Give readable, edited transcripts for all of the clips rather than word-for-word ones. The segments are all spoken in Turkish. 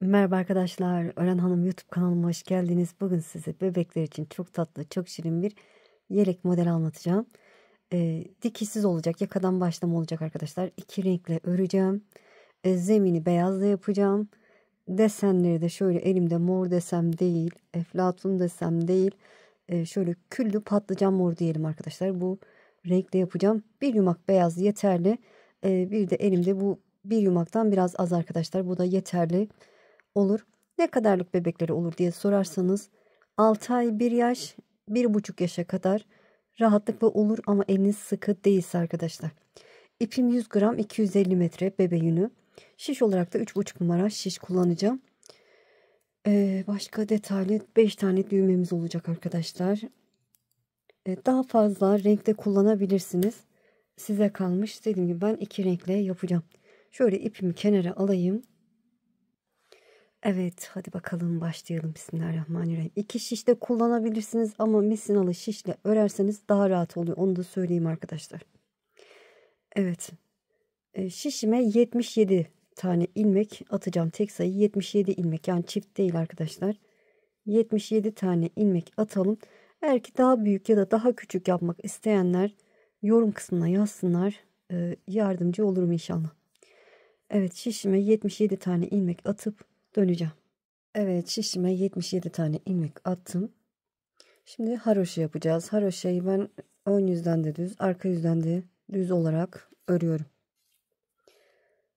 Merhaba arkadaşlar, Ören Hanım YouTube kanalıma hoş geldiniz. Bugün size bebekler için çok tatlı, çok şirin bir yelek modeli anlatacağım. Dikişsiz olacak, yakadan başlama olacak arkadaşlar. İki renkle öreceğim. Zemini beyazla yapacağım. Desenleri de şöyle elimde mor desem değil, eflatun desem değil. Şöyle küllü patlıcan mor diyelim arkadaşlar. Bu renkle yapacağım. Bir yumak beyaz yeterli. Bir de elimde bu bir yumaktan biraz az arkadaşlar. Bu da yeterli olur. Ne kadarlık bebekleri olur diye sorarsanız 6 ay 1 yaş 1,5 yaşa kadar rahatlıkla olur ama eliniz sıkı değilse arkadaşlar. İpim 100 gram 250 metre bebe yünü. Şiş olarak da 3,5 numara şiş kullanacağım. Başka detaylı 5 tane düğmemiz olacak arkadaşlar. Daha fazla renkte kullanabilirsiniz. Size kalmış. Dediğim gibi ben iki renkle yapacağım. Şöyle ipimi kenara alayım. Evet, hadi bakalım başlayalım. Bismillahirrahmanirrahim. İki şiş de kullanabilirsiniz ama misinalı şişle örerseniz daha rahat oluyor. Onu da söyleyeyim arkadaşlar. Evet. Şişime 77 tane ilmek atacağım. Tek sayı 77 ilmek. Yani çift değil arkadaşlar. 77 tane ilmek atalım. Eğer ki daha büyük ya da daha küçük yapmak isteyenler yorum kısmına yazsınlar. Yardımcı olurum inşallah. Evet, şişime 77 tane ilmek atıp döneceğim. Evet, şişime 77 tane ilmek attım. Şimdi haroşa yapacağız. Haroşayı ben ön yüzden de düz, arka yüzden de düz olarak örüyorum.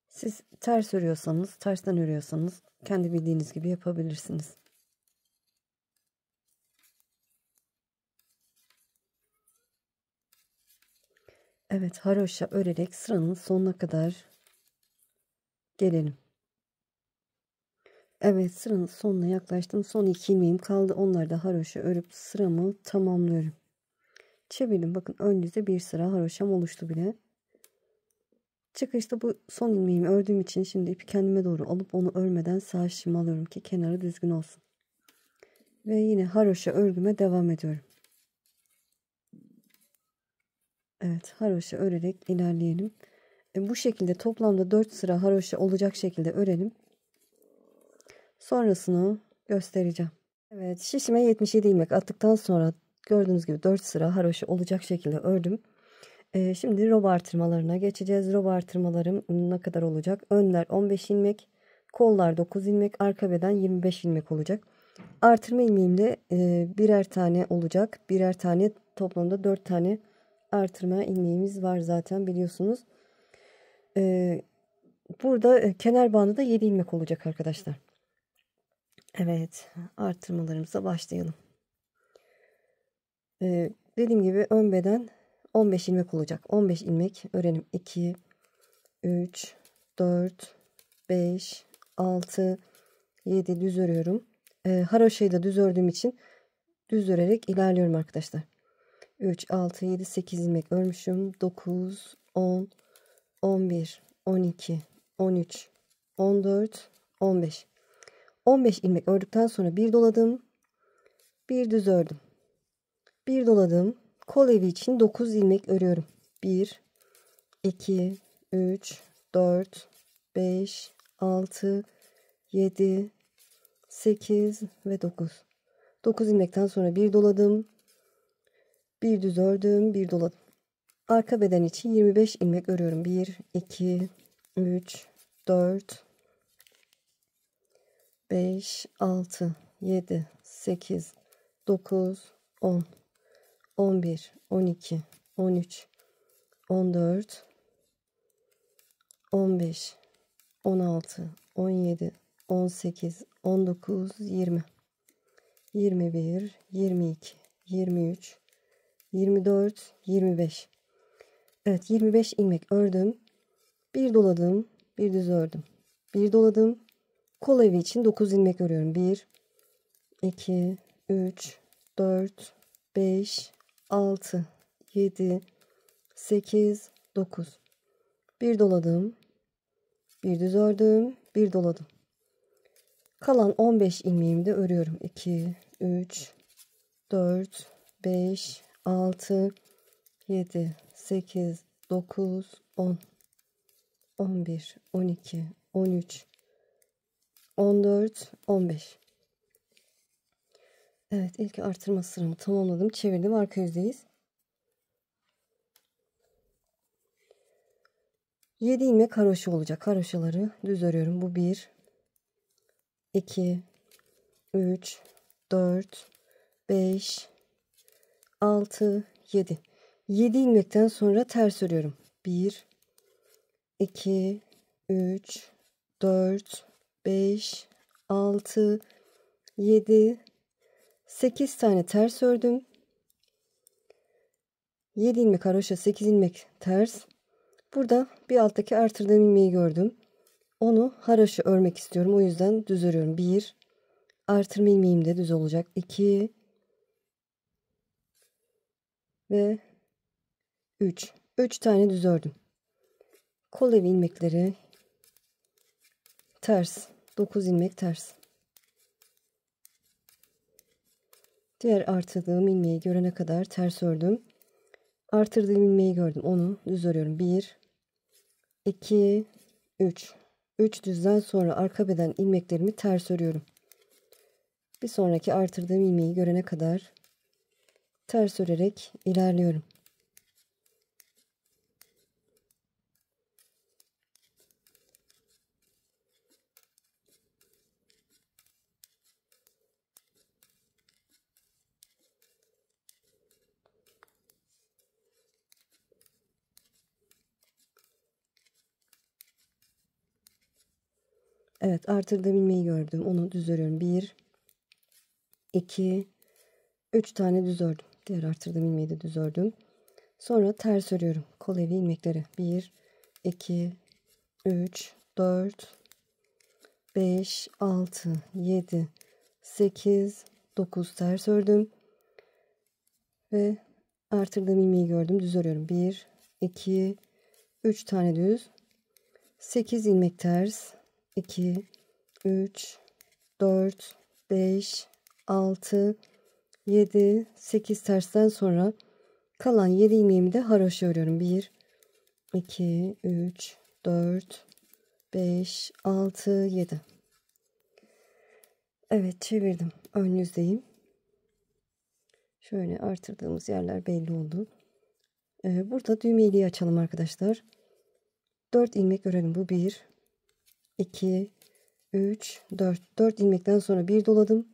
Siz ters örüyorsanız, tersten örüyorsanız kendi bildiğiniz gibi yapabilirsiniz. Evet, haroşa örerek sıranın sonuna kadar gelelim. Evet, sıranın sonuna yaklaştım. Son 2 ilmeğim kaldı. Onları da haroşa örüp sıramı tamamlıyorum. Çevirdim. Bakın ön yüzde bir sıra haroşam oluştu bile. Çıkışta bu son ilmeğimi ördüğüm için şimdi ipi kendime doğru alıp onu örmeden sağ şişimi alıyorum ki kenarı düzgün olsun. Ve yine haroşa örgüme devam ediyorum. Evet, haroşa örerek ilerleyelim. Bu şekilde toplamda 4 sıra haroşa olacak şekilde örelim. Sonrasını göstereceğim. Evet, şişime 77 ilmek attıktan sonra gördüğünüz gibi 4 sıra haroşa olacak şekilde ördüm. Şimdi rob artırmalarına geçeceğiz. Rob artırmalarım ne kadar olacak? Önler 15 ilmek, kollar 9 ilmek, arka beden 25 ilmek olacak. Artırma ilmeğimde birer tane olacak. Birer tane, toplamda 4 tane artırma ilmeğimiz var zaten biliyorsunuz. Burada kenar bandı da 7 ilmek olacak arkadaşlar. Evet, artırmalarımıza başlayalım. Dediğim gibi ön beden 15 ilmek olacak. 15 ilmek örelim. 2, 3, 4, 5, 6, 7 düz örüyorum. Haroşayı da düz ördüğüm için düz örerek ilerliyorum arkadaşlar. 3, 6, 7, 8 ilmek örmüşüm. 9, 10, 11, 12, 13, 14, 15. 15 ilmek ördükten sonra bir doladım. Bir düz ördüm. Bir doladım. Kol evi için 9 ilmek örüyorum. 1, 2, 3, 4, 5, 6, 7, 8 ve 9. 9 ilmekten sonra bir doladım. Bir düz ördüm. Bir doladım. Arka beden için 25 ilmek örüyorum. 1, 2, 3, 4, 5, 6, 7, 8, 9, 10, 11, 12, 13, 14, 15, 16, 17, 18, 19, 20, 21, 22, 23, 24, 25. Evet, 25 ilmek ördüm. Bir doladım, bir düz ördüm. Bir doladım. Kol evi için 9 ilmek örüyorum. 1, 2, 3, 4, 5, 6, 7, 8, 9. Bir doladım. Bir düz ördüm. Bir doladım. Kalan 15 ilmeğimi de örüyorum. 2, 3, 4, 5, 6, 7, 8, 9, 10, 11, 12, 13, 14, 15. Evet, ilk artırma sıramı tamamladım. Çevirdim. Arka yüzdeyiz. 7 ilmek haroşa olacak. Haroşaları düz örüyorum. Bu 1, 2, 3, 4, 5, 6, 7. 7 ilmekten sonra ters örüyorum. 1, 2, 3, 4, 5, 6, 7, 8 tane ters ördüm. 7 ilmek haroşa, 8 ilmek ters. Burada bir alttaki artırdığım ilmeği gördüm. Onu haroşa örmek istiyorum. O yüzden düz örüyorum. 1, artırma ilmeğim de düz olacak. 2 ve 3. 3 tane düz ördüm. Kol evi ilmekleri ters. 9 ilmek ters. Diğer artırdığım ilmeği görene kadar ters ördüm. Artırdığım ilmeği gördüm. Onu düz örüyorum. 1, 2, 3. 3 düzden sonra arka beden ilmeklerimi ters örüyorum. Bir sonraki artırdığım ilmeği görene kadar ters örerek ilerliyorum. Evet, artırdığım ilmeği gördüm. Onu düz örüyorum. 1, 2, 3 tane düz ördüm. Diğer artırdığım ilmeği de düz ördüm. Sonra ters örüyorum. Kol evi ilmekleri. 1, 2, 3, 4, 5, 6, 7, 8, 9 ters ördüm. Ve artırdığım ilmeği gördüm. Düz örüyorum. 1, 2, 3 tane düz. 8 ilmek ters. 2, 3, 4, 5, 6, 7, 8 tersten sonra kalan 7 ilmeğimi de haroşa örüyorum. 1, 2, 3, 4, 5, 6, 7. Evet, çevirdim. Ön yüzdeyim. Şöyle artırdığımız yerler belli oldu. Burada düğme iliği açalım arkadaşlar. 4 ilmek örelim. Bu 1, 2, 3, 4. 4 ilmekten sonra bir doladım.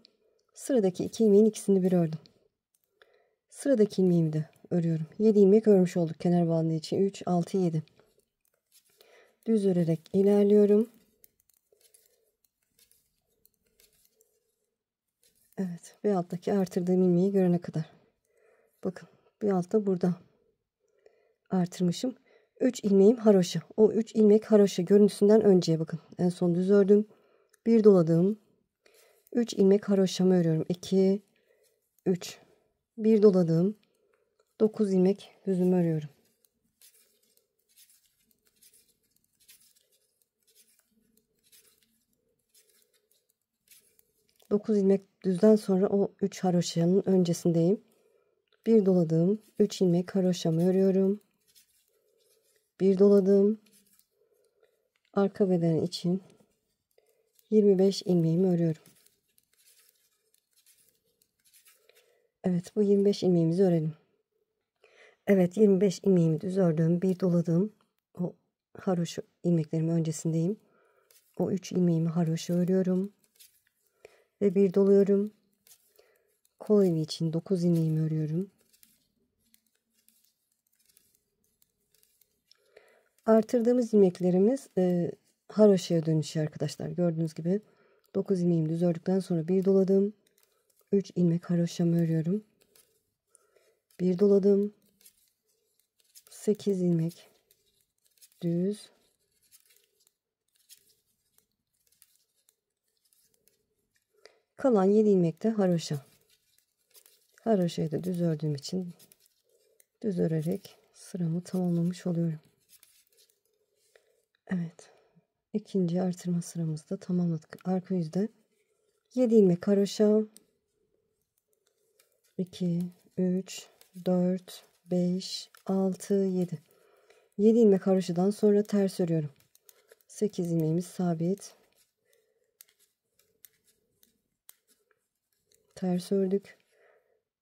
Sıradaki 2 ilmeğin ikisini bir ördüm. Sıradaki ilmeğimi de örüyorum. 7 ilmek örmüş olduk kenar bandı için. 3, 6, 7. Düz örerek ilerliyorum. Evet, bir alttaki artırdığım ilmeği görene kadar. Bakın, bir altta burada artırmışım. 3 ilmeğim haroşa. O 3 ilmek haroşa görüntüsünden önceye bakın. En son düz ördüm. Bir doladım. 3 ilmek haroşamı örüyorum. 2, 3. Bir doladım. 9 ilmek düzümü örüyorum. Dokuz ilmek düzden sonra o 3 haroşanın öncesindeyim. Bir doladım. 3 ilmek haroşamı örüyorum. Bir doladım. Arka beden için 25 ilmeğimi örüyorum. Evet, bu 25 ilmeğimizi örelim. Evet, 25 ilmeğimi düz ördüm. Bir doladım. O haroşa ilmeklerimin öncesindeyim. O 3 ilmeğimi haroşa örüyorum. Ve bir doluyorum. Kol evi için 9 ilmeğimi örüyorum. Artırdığımız ilmeklerimiz haroşaya dönüşüyor arkadaşlar. Gördüğünüz gibi 9 ilmeğimi düz ördükten sonra bir doladım. 3 ilmek haroşamı örüyorum. Bir doladım. 8 ilmek düz. Kalan 7 ilmek de haroşa. Haroşayı da düz ördüğüm için düz örerek sıramı tamamlamış oluyorum. Evet. İkinci artırma sıramızda tamamladık. Arka yüzde 7 ilmek haroşa. 2, 3, 4, 5, 6, 7. 7 ilmek haroşadan sonra ters örüyorum. 8 ilmeğimiz sabit. ters ördük.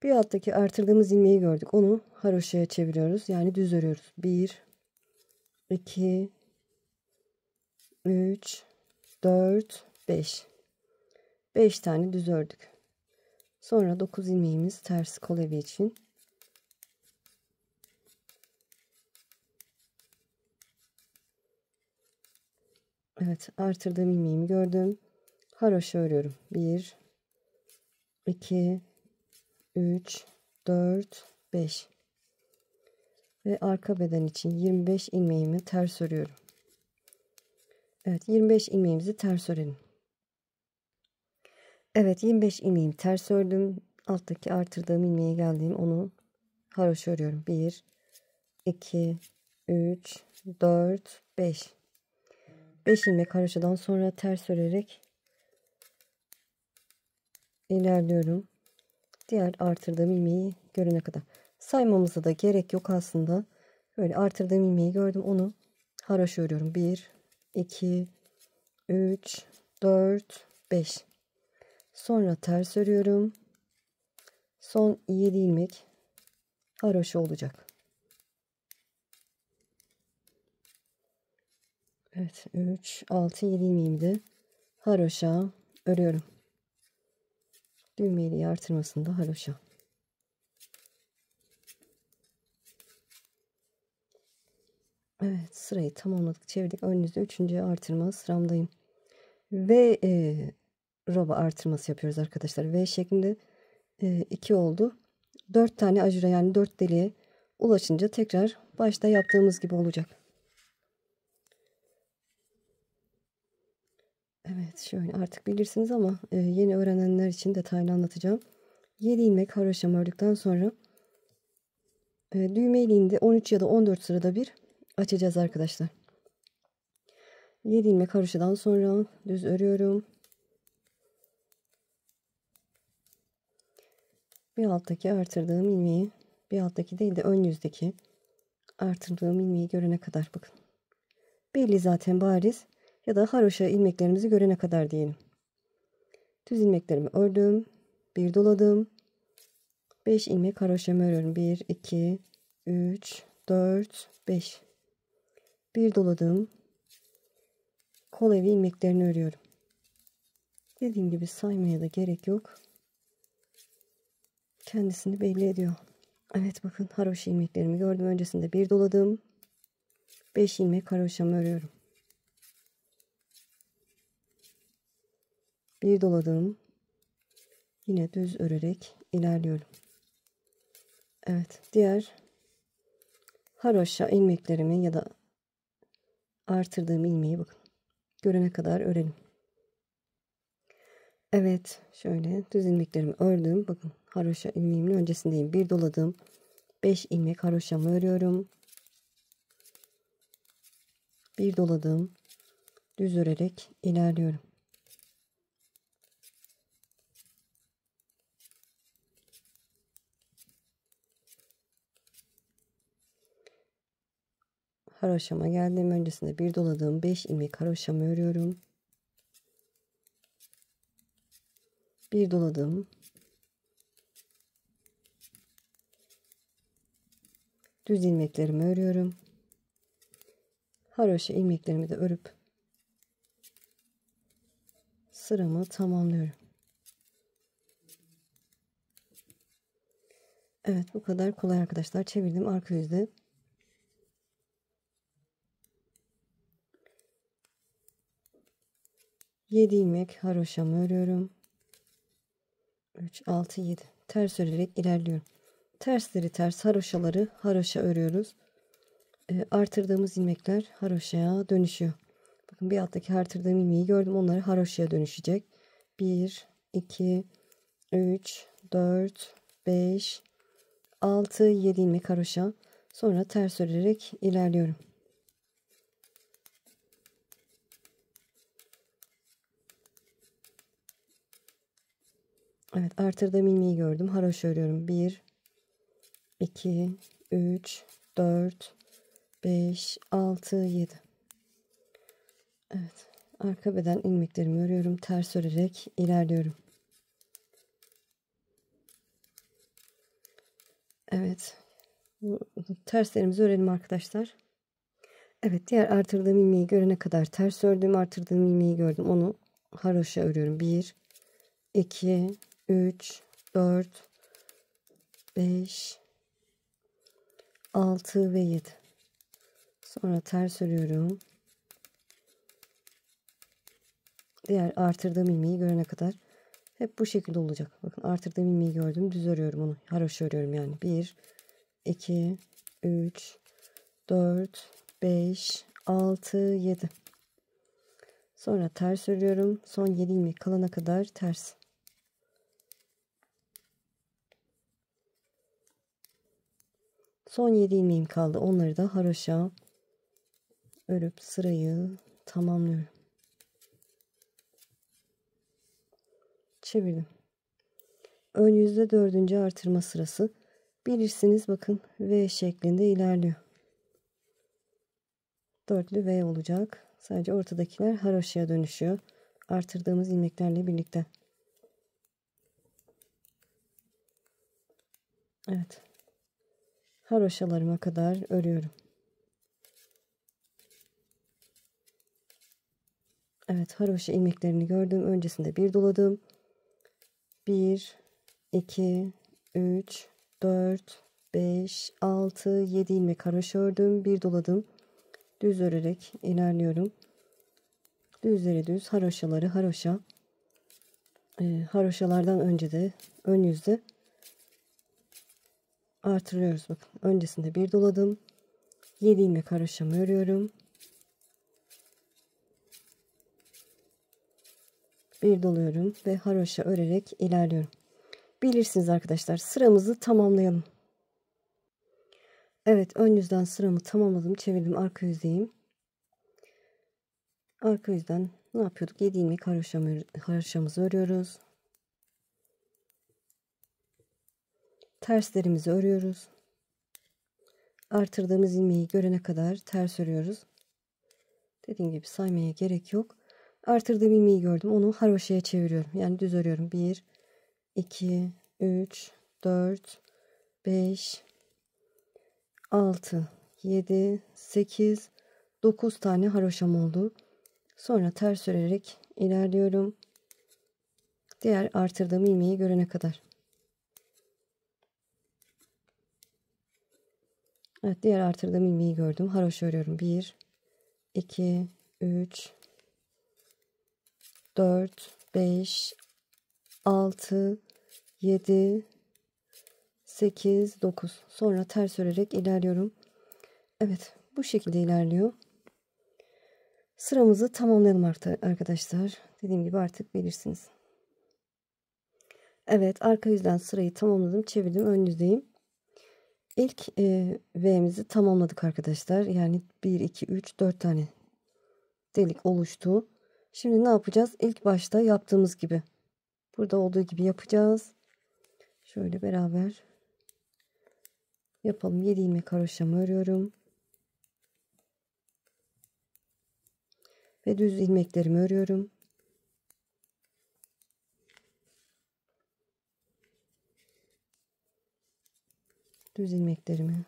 Bir alttaki artırdığımız ilmeği gördük. Onu haroşaya çeviriyoruz. Yani düz örüyoruz. 1, 2, 3, 4, 5. 5 tane düz ördük. Sonra 9 ilmeğimiz ters kol evi için. Evet, artırdığım ilmeğimi gördüm. Haroşa örüyorum. 1, 2, 3, 4, 5. Ve arka beden için 25 ilmeğimi ters örüyorum. Evet, 25 ilmeğimizi ters örelim. Evet, 25 ilmeğimi ters ördüm. Alttaki artırdığım ilmeğe geldiğim onu haroşa örüyorum. 1, 2, 3, 4, 5. 5 ilmek haroşadan sonra ters örerek ilerliyorum. Diğer artırdığım ilmeği görene kadar. Saymamıza da gerek yok aslında. Böyle artırdığım ilmeği gördüm. Onu haroşa örüyorum. 1, 2, 3, 4, 5. Sonra ters örüyorum. Son 7 ilmek haroşa olacak. Evet, 3, 6, 7 ilmeğimi de haroşa örüyorum. Düğmeli artırmasında haroşa. Evet, sırayı tamamladık, çevirdik. Önünüzde 3. artırma sıramdayım. Ve roba artırması yapıyoruz arkadaşlar. V şeklinde 2 oldu. 4 tane ajura, yani 4 deliğe ulaşınca tekrar başta yaptığımız gibi olacak. Evet, şöyle artık bilirsiniz ama yeni öğrenenler için detaylı anlatacağım. 7 ilmek haroşamı ördükten sonra düğme iliğinde 13 ya da 14 sırada bir açacağız arkadaşlar. 7 ilmek haroşadan sonra düz örüyorum. Bir alttaki artırdığım ilmeği, bir alttaki değil de ön yüzdeki artırdığım ilmeği görene kadar bakın. Belli zaten, bariz, ya da haroşa ilmeklerimizi görene kadar diyelim. Düz ilmeklerimi ördüm. Bir doladım. 5 ilmek haroşamı örüyorum. 1, 2, 3, 4, 5. Bir doladım. Kol evi ilmeklerini örüyorum. Dediğim gibi saymaya da gerek yok. Kendisini belli ediyor. Evet, bakın haroşa ilmeklerimi gördüm. Öncesinde bir doladım. 5 ilmek haroşamı örüyorum. Bir doladım. Yine düz örerek ilerliyorum. Evet, diğer haroşa ilmeklerimi ya da artırdığım ilmeği bakın görene kadar örelim. Evet, şöyle düz ilmeklerimi ördüm. Bakın haroşa ilmeğimin öncesindeyim. Bir doladım. 5 ilmek haroşamı örüyorum. Bir doladım. Düz örerek ilerliyorum. Haroşama geldim. Öncesinde bir doladım. 5 ilmek haroşamı örüyorum. Bir doladım. Düz ilmeklerimi örüyorum. Haroşa ilmeklerimi de örüp sıramı tamamlıyorum. Evet, bu kadar kolay arkadaşlar. Çevirdim arka yüzde. Yedi ilmek haroşamı örüyorum. 3, 6, 7. Ters örerek ilerliyorum. Tersleri ters, haroşaları haroşa örüyoruz. Artırdığımız ilmekler haroşaya dönüşüyor. Bakın bir alttaki artırdığım ilmeği gördüm. Onları haroşaya dönüşecek. 1, 2, 3, 4, 5, 6, 7 ilmek haroşa. Sonra ters örerek ilerliyorum. Evet, artırdığım ilmeği gördüm. Haroşa örüyorum. 1, 2, 3, 4, 5, 6, 7. Evet, arka beden ilmeklerimi örüyorum. Ters örerek ilerliyorum. Evet. Terslerimizi örelim arkadaşlar. Evet, diğer artırdığım ilmeği görene kadar ters ördüm. Artırdığım ilmeği gördüm. Onu haroşa örüyorum. 1, 2, 3, 4, 5, 6 ve 7. Sonra ters örüyorum. Diğer artırdığım ilmeği görene kadar hep bu şekilde olacak. Bakın, artırdığım ilmeği gördüm. Düz örüyorum onu. Haroşa örüyorum yani. 1, 2, 3, 4, 5, 6, 7. Sonra ters örüyorum. Son 7 ilmek kalana kadar ters. Son 7 ilmeğim kaldı. Onları da haroşa örüp sırayı tamamlıyorum. Çevirdim. Ön yüzde 4. artırma sırası. Bilirsiniz, bakın V şeklinde ilerliyor. Dörtlü V olacak. Sadece ortadakiler haroşaya dönüşüyor. Artırdığımız ilmeklerle birlikte. Evet. Haroşalarıma kadar örüyorum. Evet, haroşa ilmeklerini gördüm. Öncesinde bir doladım. 1, 2, 3, 4, 5, 6, 7 ilmek haroşa ördüm. Bir doladım. Düz örerek ilerliyorum. Düzleri düz, haroşaları haroşa. Haroşalardan önce de ön yüzde artırıyoruz. Bakın, öncesinde bir doladım. 7 ilmek haroşamı örüyorum. Bir doluyorum ve haroşa örerek ilerliyorum. Bilirsiniz arkadaşlar, sıramızı tamamlayalım. Evet, ön yüzden sıramı tamamladım. Çevirdim, arka yüzdeyim. Arka yüzden ne yapıyorduk? 7 ilmek haroşamızı örüyoruz. Terslerimizi örüyoruz. Artırdığımız ilmeği görene kadar ters örüyoruz. Dediğim gibi saymaya gerek yok. Artırdığım ilmeği gördüm. Onu haroşaya çeviriyorum. Yani düz örüyorum. 1, 2, 3, 4, 5, 6, 7, 8, 9 tane haroşam oldu. Sonra ters örerek ilerliyorum. Diğer artırdığım ilmeği görene kadar. Evet, diğer artırdığım ilmeği gördüm. Haroşa örüyorum. 1, 2, 3, 4, 5, 6, 7, 8, 9. Sonra ters örerek ilerliyorum. Evet, bu şekilde ilerliyor. Sıramızı tamamlayalım arkadaşlar. Dediğim gibi artık bilirsiniz. Evet, arka yüzden sırayı tamamladım. Çevirdim, ön yüzdeyim. İlk V'mizi tamamladık arkadaşlar. Yani 1, 2, 3, 4 tane delik oluştu. Şimdi ne yapacağız? İlk başta yaptığımız gibi. Burada olduğu gibi yapacağız. Şöyle beraber yapalım. 7 ilmek haroşamı örüyorum. Ve düz ilmeklerimi örüyorum. Düz ilmeklerimi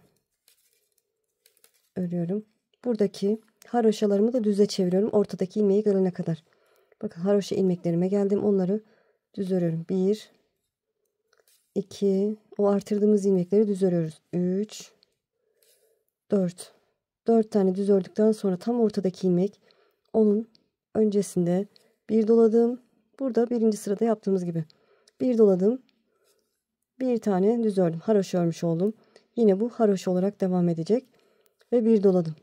örüyorum. Buradaki haroşalarımı da düze çeviriyorum. Ortadaki ilmeği görene kadar. Bakın, haroşa ilmeklerime geldim. Onları düz örüyorum. 1, 2, o artırdığımız ilmekleri düz örüyoruz. 3, 4. 4 tane düz ördükten sonra tam ortadaki ilmek, onun öncesinde bir doladım. Burada birinci sırada yaptığımız gibi. Bir doladım. Bir tane düz ördüm. Haroşa örmüş oldum. Yine bu haroşa olarak devam edecek. Ve bir doladım.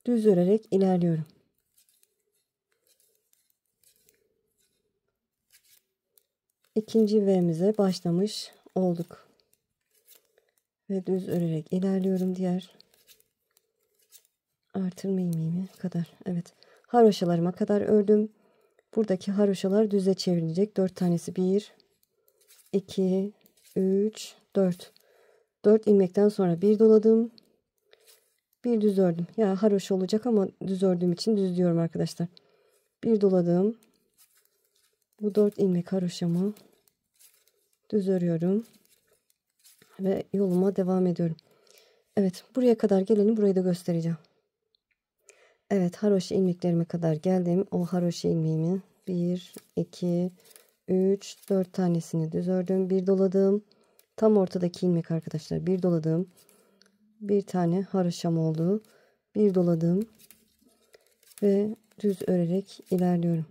Düz örerek ilerliyorum. İkinci V'mize başlamış olduk. Ve düz örerek ilerliyorum diğer artırma ilmeğime kadar. Evet. Haroşalarıma kadar ördüm. Buradaki haroşalar düze çevrilecek. 4 tanesi. 1, 2, 3, 4. 4 ilmekten sonra bir doladım. Bir düz ördüm. Ya haroşa olacak ama düz ördüğüm için düz diyorum arkadaşlar. Bir doladım. Bu 4 ilmek haroşamı düz örüyorum. Ve yoluma devam ediyorum. Evet, buraya kadar gelelim, burayı da göstereceğim. Evet, haroşa ilmeklerime kadar geldim. O haroşa ilmeğimi 1 2 3 4 tanesini düz ördüm, bir doladım. Tam ortadaki ilmek arkadaşlar, bir doladım. Bir tane haroşam oldu. Bir doladım ve düz örerek ilerliyorum.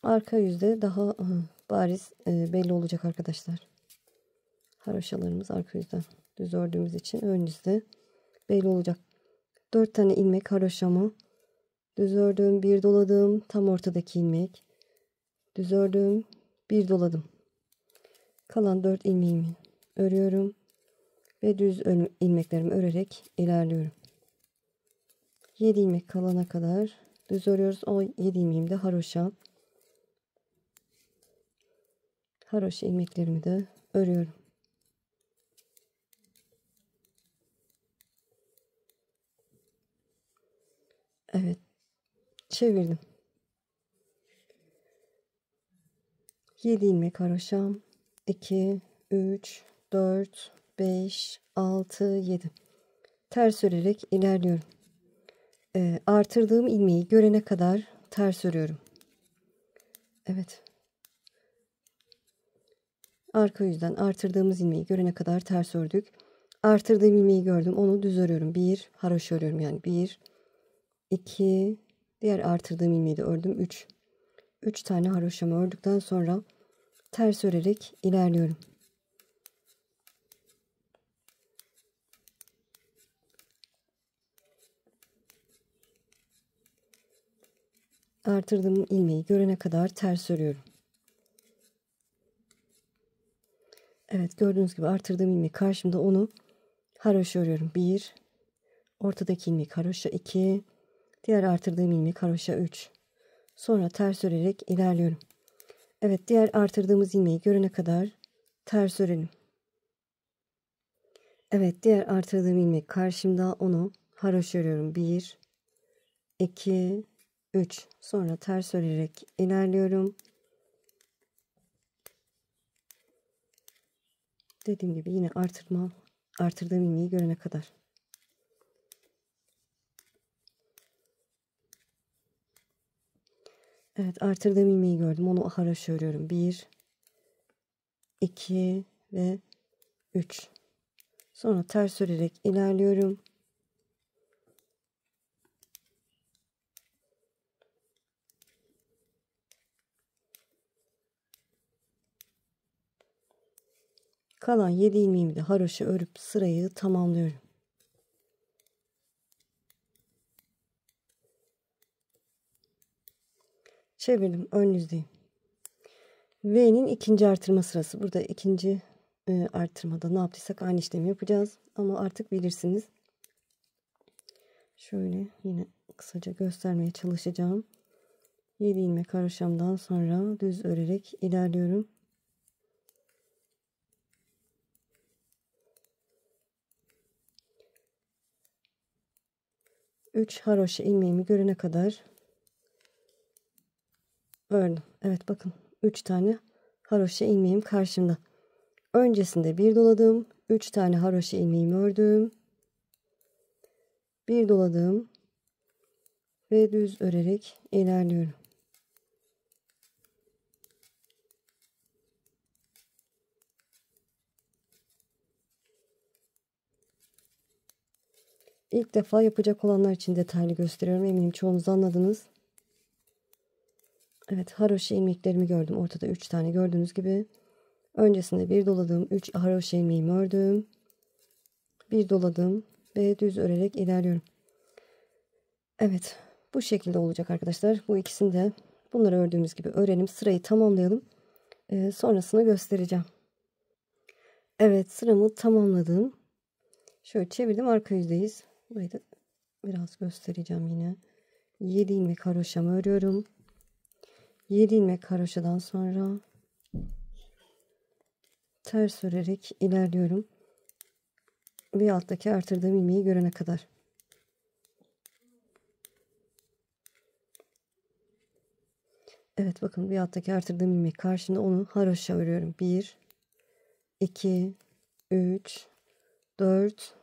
Arka yüzde daha bariz belli olacak arkadaşlar. Haroşalarımız arka yüzden düz ördüğümüz için ön yüzde belli olacak. 4 tane ilmek haroşamı düz ördüm, bir doladım. Tam ortadaki ilmek düz ördüm, bir doladım. Kalan 4 ilmeğimi örüyorum ve düz ilmeklerimi örerek ilerliyorum. 7 ilmek kalana kadar düz örüyoruz. O 7 ilmeğim de haroşa. Haroşa ilmeklerimi de örüyorum. Evet, çevirdim. 7 ilmek haroşam, 2 3 4 5 6 7 ters örerek ilerliyorum. Artırdığım ilmeği görene kadar ters örüyorum. Evet, arka yüzden artırdığımız ilmeği görene kadar ters ördük. Artırdığım ilmeği gördüm, onu düz örüyorum. Bir haroşa örüyorum, yani 1 2, diğer artırdığım ilmeği de ördüm. 3 tane haroşamı ördükten sonra ters örerek ilerliyorum. Artırdığım ilmeği görene kadar ters örüyorum. Evet, gördüğünüz gibi artırdığım ilmek karşımda, onu haroşa örüyorum. 1, ortadaki ilmek haroşa 2, diğer artırdığım ilmek haroşa 3. Sonra ters örerek ilerliyorum. Evet, diğer artırdığımız ilmeği görene kadar ters örelim. Evet, diğer artırdığım ilmek karşımda, onu haroşa örüyorum. 1 2 3, sonra ters örerek ilerliyorum. Dediğim gibi yine artırdığım ilmeği görene kadar. Evet, artırdığım ilmeği gördüm, onu haroşa örüyorum. 1 2 ve 3. Sonra ters örerek ilerliyorum. Kalan 7 ilmeğimi de haroşa örüp sırayı tamamlıyorum. Çevirdim, ön yüzdeyim. V'nin ikinci artırma sırası. Burada ikinci artırmada ne yaptıysak aynı işlemi yapacağız. Ama artık bilirsiniz. Şöyle yine kısaca göstermeye çalışacağım. 7 ilmek haroşamdan sonra düz örerek ilerliyorum. Üç haroşa ilmeğimi görene kadar ördüm. Evet, bakın 3 tane haroşa ilmeğim karşımda. Öncesinde bir doladım. 3 tane haroşa ilmeğimi ördüm. Bir doladım ve düz örerek ilerliyorum. İlk defa yapacak olanlar için detaylı gösteriyorum. Eminim çoğunuz anladınız. Evet, haroşa ilmeklerimi gördüm. Ortada 3 tane gördüğünüz gibi. Öncesinde bir doladım. 3 haroşa ilmeğimi ördüm. Bir doladım ve düz örerek ilerliyorum. Evet, bu şekilde olacak arkadaşlar. Bu ikisini de bunları ördüğümüz gibi örelim. Sırayı tamamlayalım. Sonrasını göstereceğim. Evet, sıramı tamamladım. Şöyle çevirdim, arka yüzdeyiz. Burayı da biraz göstereceğim yine. 7 ilmek haroşamı örüyorum. 7 ilmek haroşadan sonra ters örerek ilerliyorum. Bir alttaki artırdığım ilmeği görene kadar. Evet bakın bir alttaki artırdığım ilmek karşında onu haroşa örüyorum. 1 2 3 4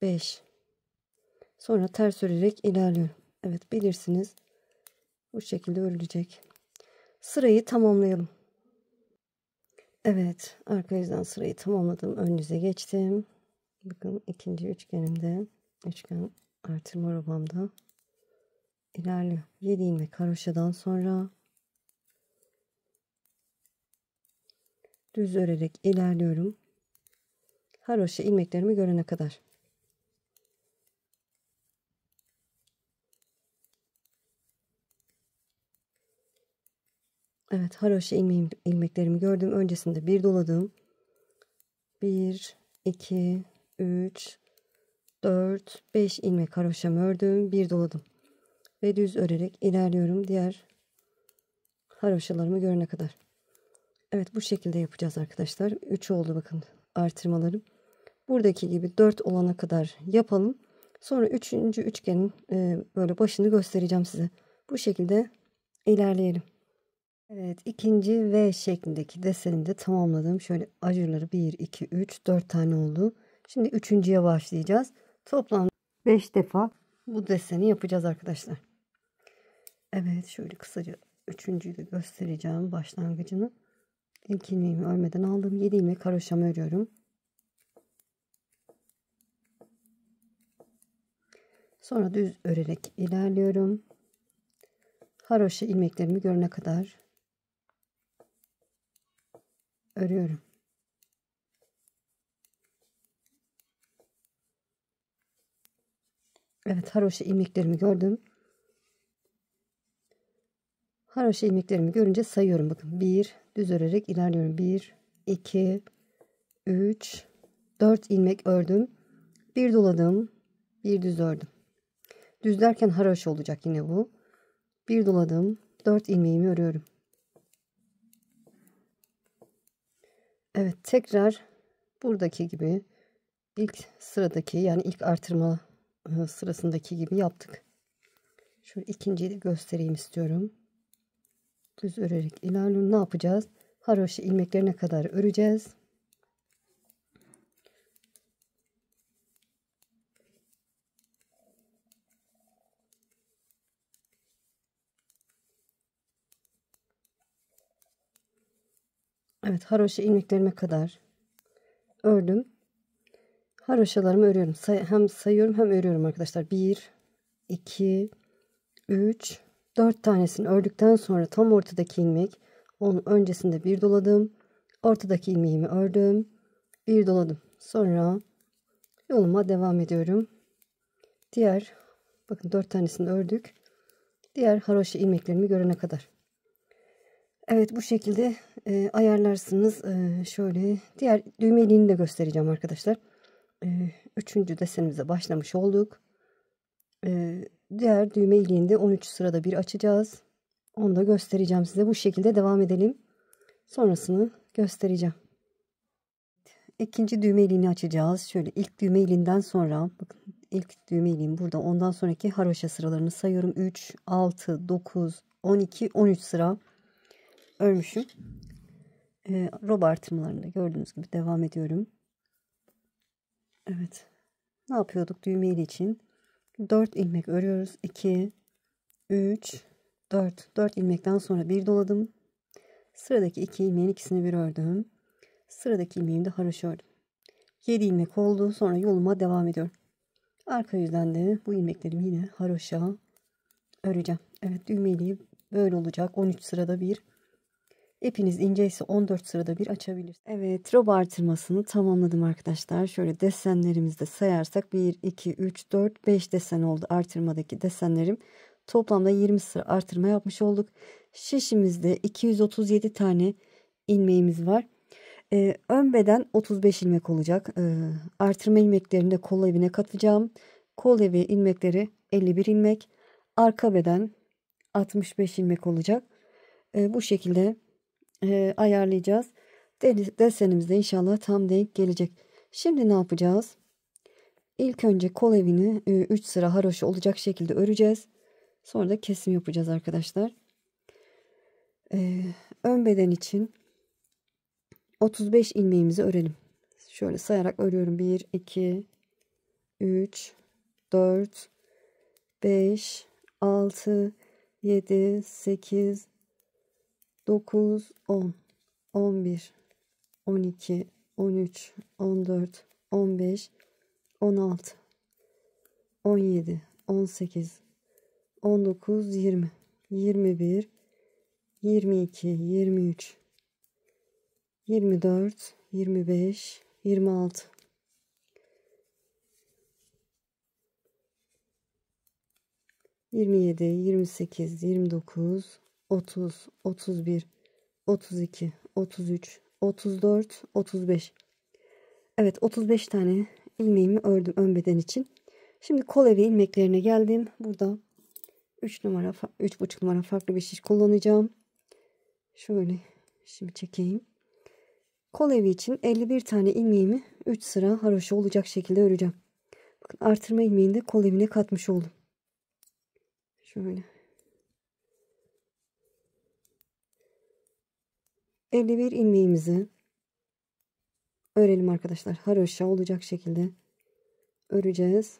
5. Sonra ters örerek ilerliyorum. Evet bilirsiniz. Bu şekilde örülecek. Sırayı tamamlayalım. Evet arka yüzden sırayı tamamladım. Ön yüze geçtim. Bakın ikinci üçgenimde üçgen artırma robamda ilerliyor. 7 ilmek haroşadan sonra düz örerek ilerliyorum. Haroşa ilmeklerimi görene kadar. Evet haroşa ilmeklerimi gördüm. Öncesinde bir doladım. 1 2 3 4 5 ilmek haroşamı ördüm. Bir doladım. Ve düz örerek ilerliyorum. Diğer haroşalarımı görene kadar. Evet bu şekilde yapacağız arkadaşlar. 3 oldu bakın artırmalarım. Buradaki gibi 4 olana kadar yapalım. Sonra 3. üçgenin böyle başını göstereceğim size. Bu şekilde ilerleyelim. Evet ikinci V şeklindeki deseni de tamamladım. Şöyle ajurları 1 2 3 4 tane oldu. Şimdi üçüncüye başlayacağız. Toplam 5 defa bu deseni yapacağız arkadaşlar. Evet şöyle kısaca üçüncüyü de göstereceğim başlangıcını. İlk ilmeğimi örmeden aldım. 7 ilmek haroşamı örüyorum. Sonra düz örerek ilerliyorum. Haroşa ilmeklerimi görene kadar örüyorum. Evet haroşa ilmeklerimi gördüm. Haroşa ilmeklerimi görünce sayıyorum. Bakın 1 düz örerek ilerliyorum. 1 2 3 4 ilmek ördüm. Bir doladım. Bir düz ördüm. Düzlerken haroşa olacak yine bu. Bir doladım. 4 ilmeğimi örüyorum. Evet tekrar buradaki gibi ilk sıradaki yani ilk artırma sırasındaki gibi yaptık. Şöyle ikinciyi de göstereyim istiyorum. Düz örerek ilerliyorum. Ne yapacağız? Haroşa ilmeklerine kadar öreceğiz. Evet haroşa ilmeklerime kadar ördüm. Haroşalarımı örüyorum. Hem sayıyorum hem örüyorum arkadaşlar. 1 2 3 4 tanesini ördükten sonra tam ortadaki ilmek onun öncesinde bir doladım. Ortadaki ilmeğimi ördüm. Bir doladım. Sonra yoluma devam ediyorum. Diğer bakın 4 tanesini ördük. Diğer haroşa ilmeklerimi görene kadar. Evet bu şekilde ayarlarsınız. Şöyle diğer düğmeliğini de göstereceğim arkadaşlar. Üçüncü desenimize başlamış olduk. Diğer düğme iliğinde 13 sırada bir açacağız. Onu da göstereceğim size. Bu şekilde devam edelim. Sonrasını göstereceğim. İkinci düğme iliğini açacağız. Şöyle ilk düğme iliğinden sonra bakın ilk düğme iliğim burada. Ondan sonraki haroşa sıralarını sayıyorum. 3, 6, 9, 12, 13 sıra örmüşüm. Rob artırmalarında gördüğünüz gibi devam ediyorum. Evet. Ne yapıyorduk düğme iliği için? 4 ilmek örüyoruz. 2, 3, 4. 4 ilmekten sonra bir doladım. Sıradaki 2 ilmeğin ikisini bir ördüm. Sıradaki ilmeğimi de haroşa ördüm. 7 ilmek oldu. Sonra yoluma devam ediyorum. Arka yüzden de bu ilmeklerimi yine haroşa öreceğim. Evet düğmeliği böyle olacak. 13 sırada bir. İpiniz ince ise 14 sırada bir açabilirsiniz. Evet rob artırmasını tamamladım arkadaşlar. Şöyle desenlerimizde sayarsak 1, 2, 3, 4, 5 desen oldu artırmadaki desenlerim. Toplamda 20 sıra artırma yapmış olduk. Şişimizde 237 tane ilmeğimiz var. Ön beden 35 ilmek olacak. Artırma ilmeklerini de kol evine katacağım. Kol evi ilmekleri 51 ilmek. Arka beden 65 ilmek olacak. Bu şekilde ayarlayacağız. Desenimiz de inşallah tam denk gelecek. Şimdi ne yapacağız? İlk önce kol evini 3 sıra haroşa olacak şekilde öreceğiz. Sonra da kesim yapacağız arkadaşlar. Ön beden için 35 ilmeğimizi örelim. Şöyle sayarak örüyorum. 1, 2, 3, 4, 5, 6, 7, 8, 9, 10, 11, 12, 13, 14, 15, 16, 17, 18, 19, 20, 21, 22, 23, 24, 25, 26, 27, 28, 29, 30, 31, 32, 33, 34, 35. Evet, 35 tane ilmeğimi ördüm ön beden için. Şimdi kol evi ilmeklerine geldim. Burada 3 numara, 3,5 numara farklı bir şiş kullanacağım. Şöyle şimdi çekeyim. Kol evi için 51 tane ilmeğimi 3 sıra haroşa olacak şekilde öreceğim. Bakın artırma ilmeğini de kol evine katmış oldum. Şöyle. 51 ilmeğimizi örelim arkadaşlar. Haroşa olacak şekilde öreceğiz.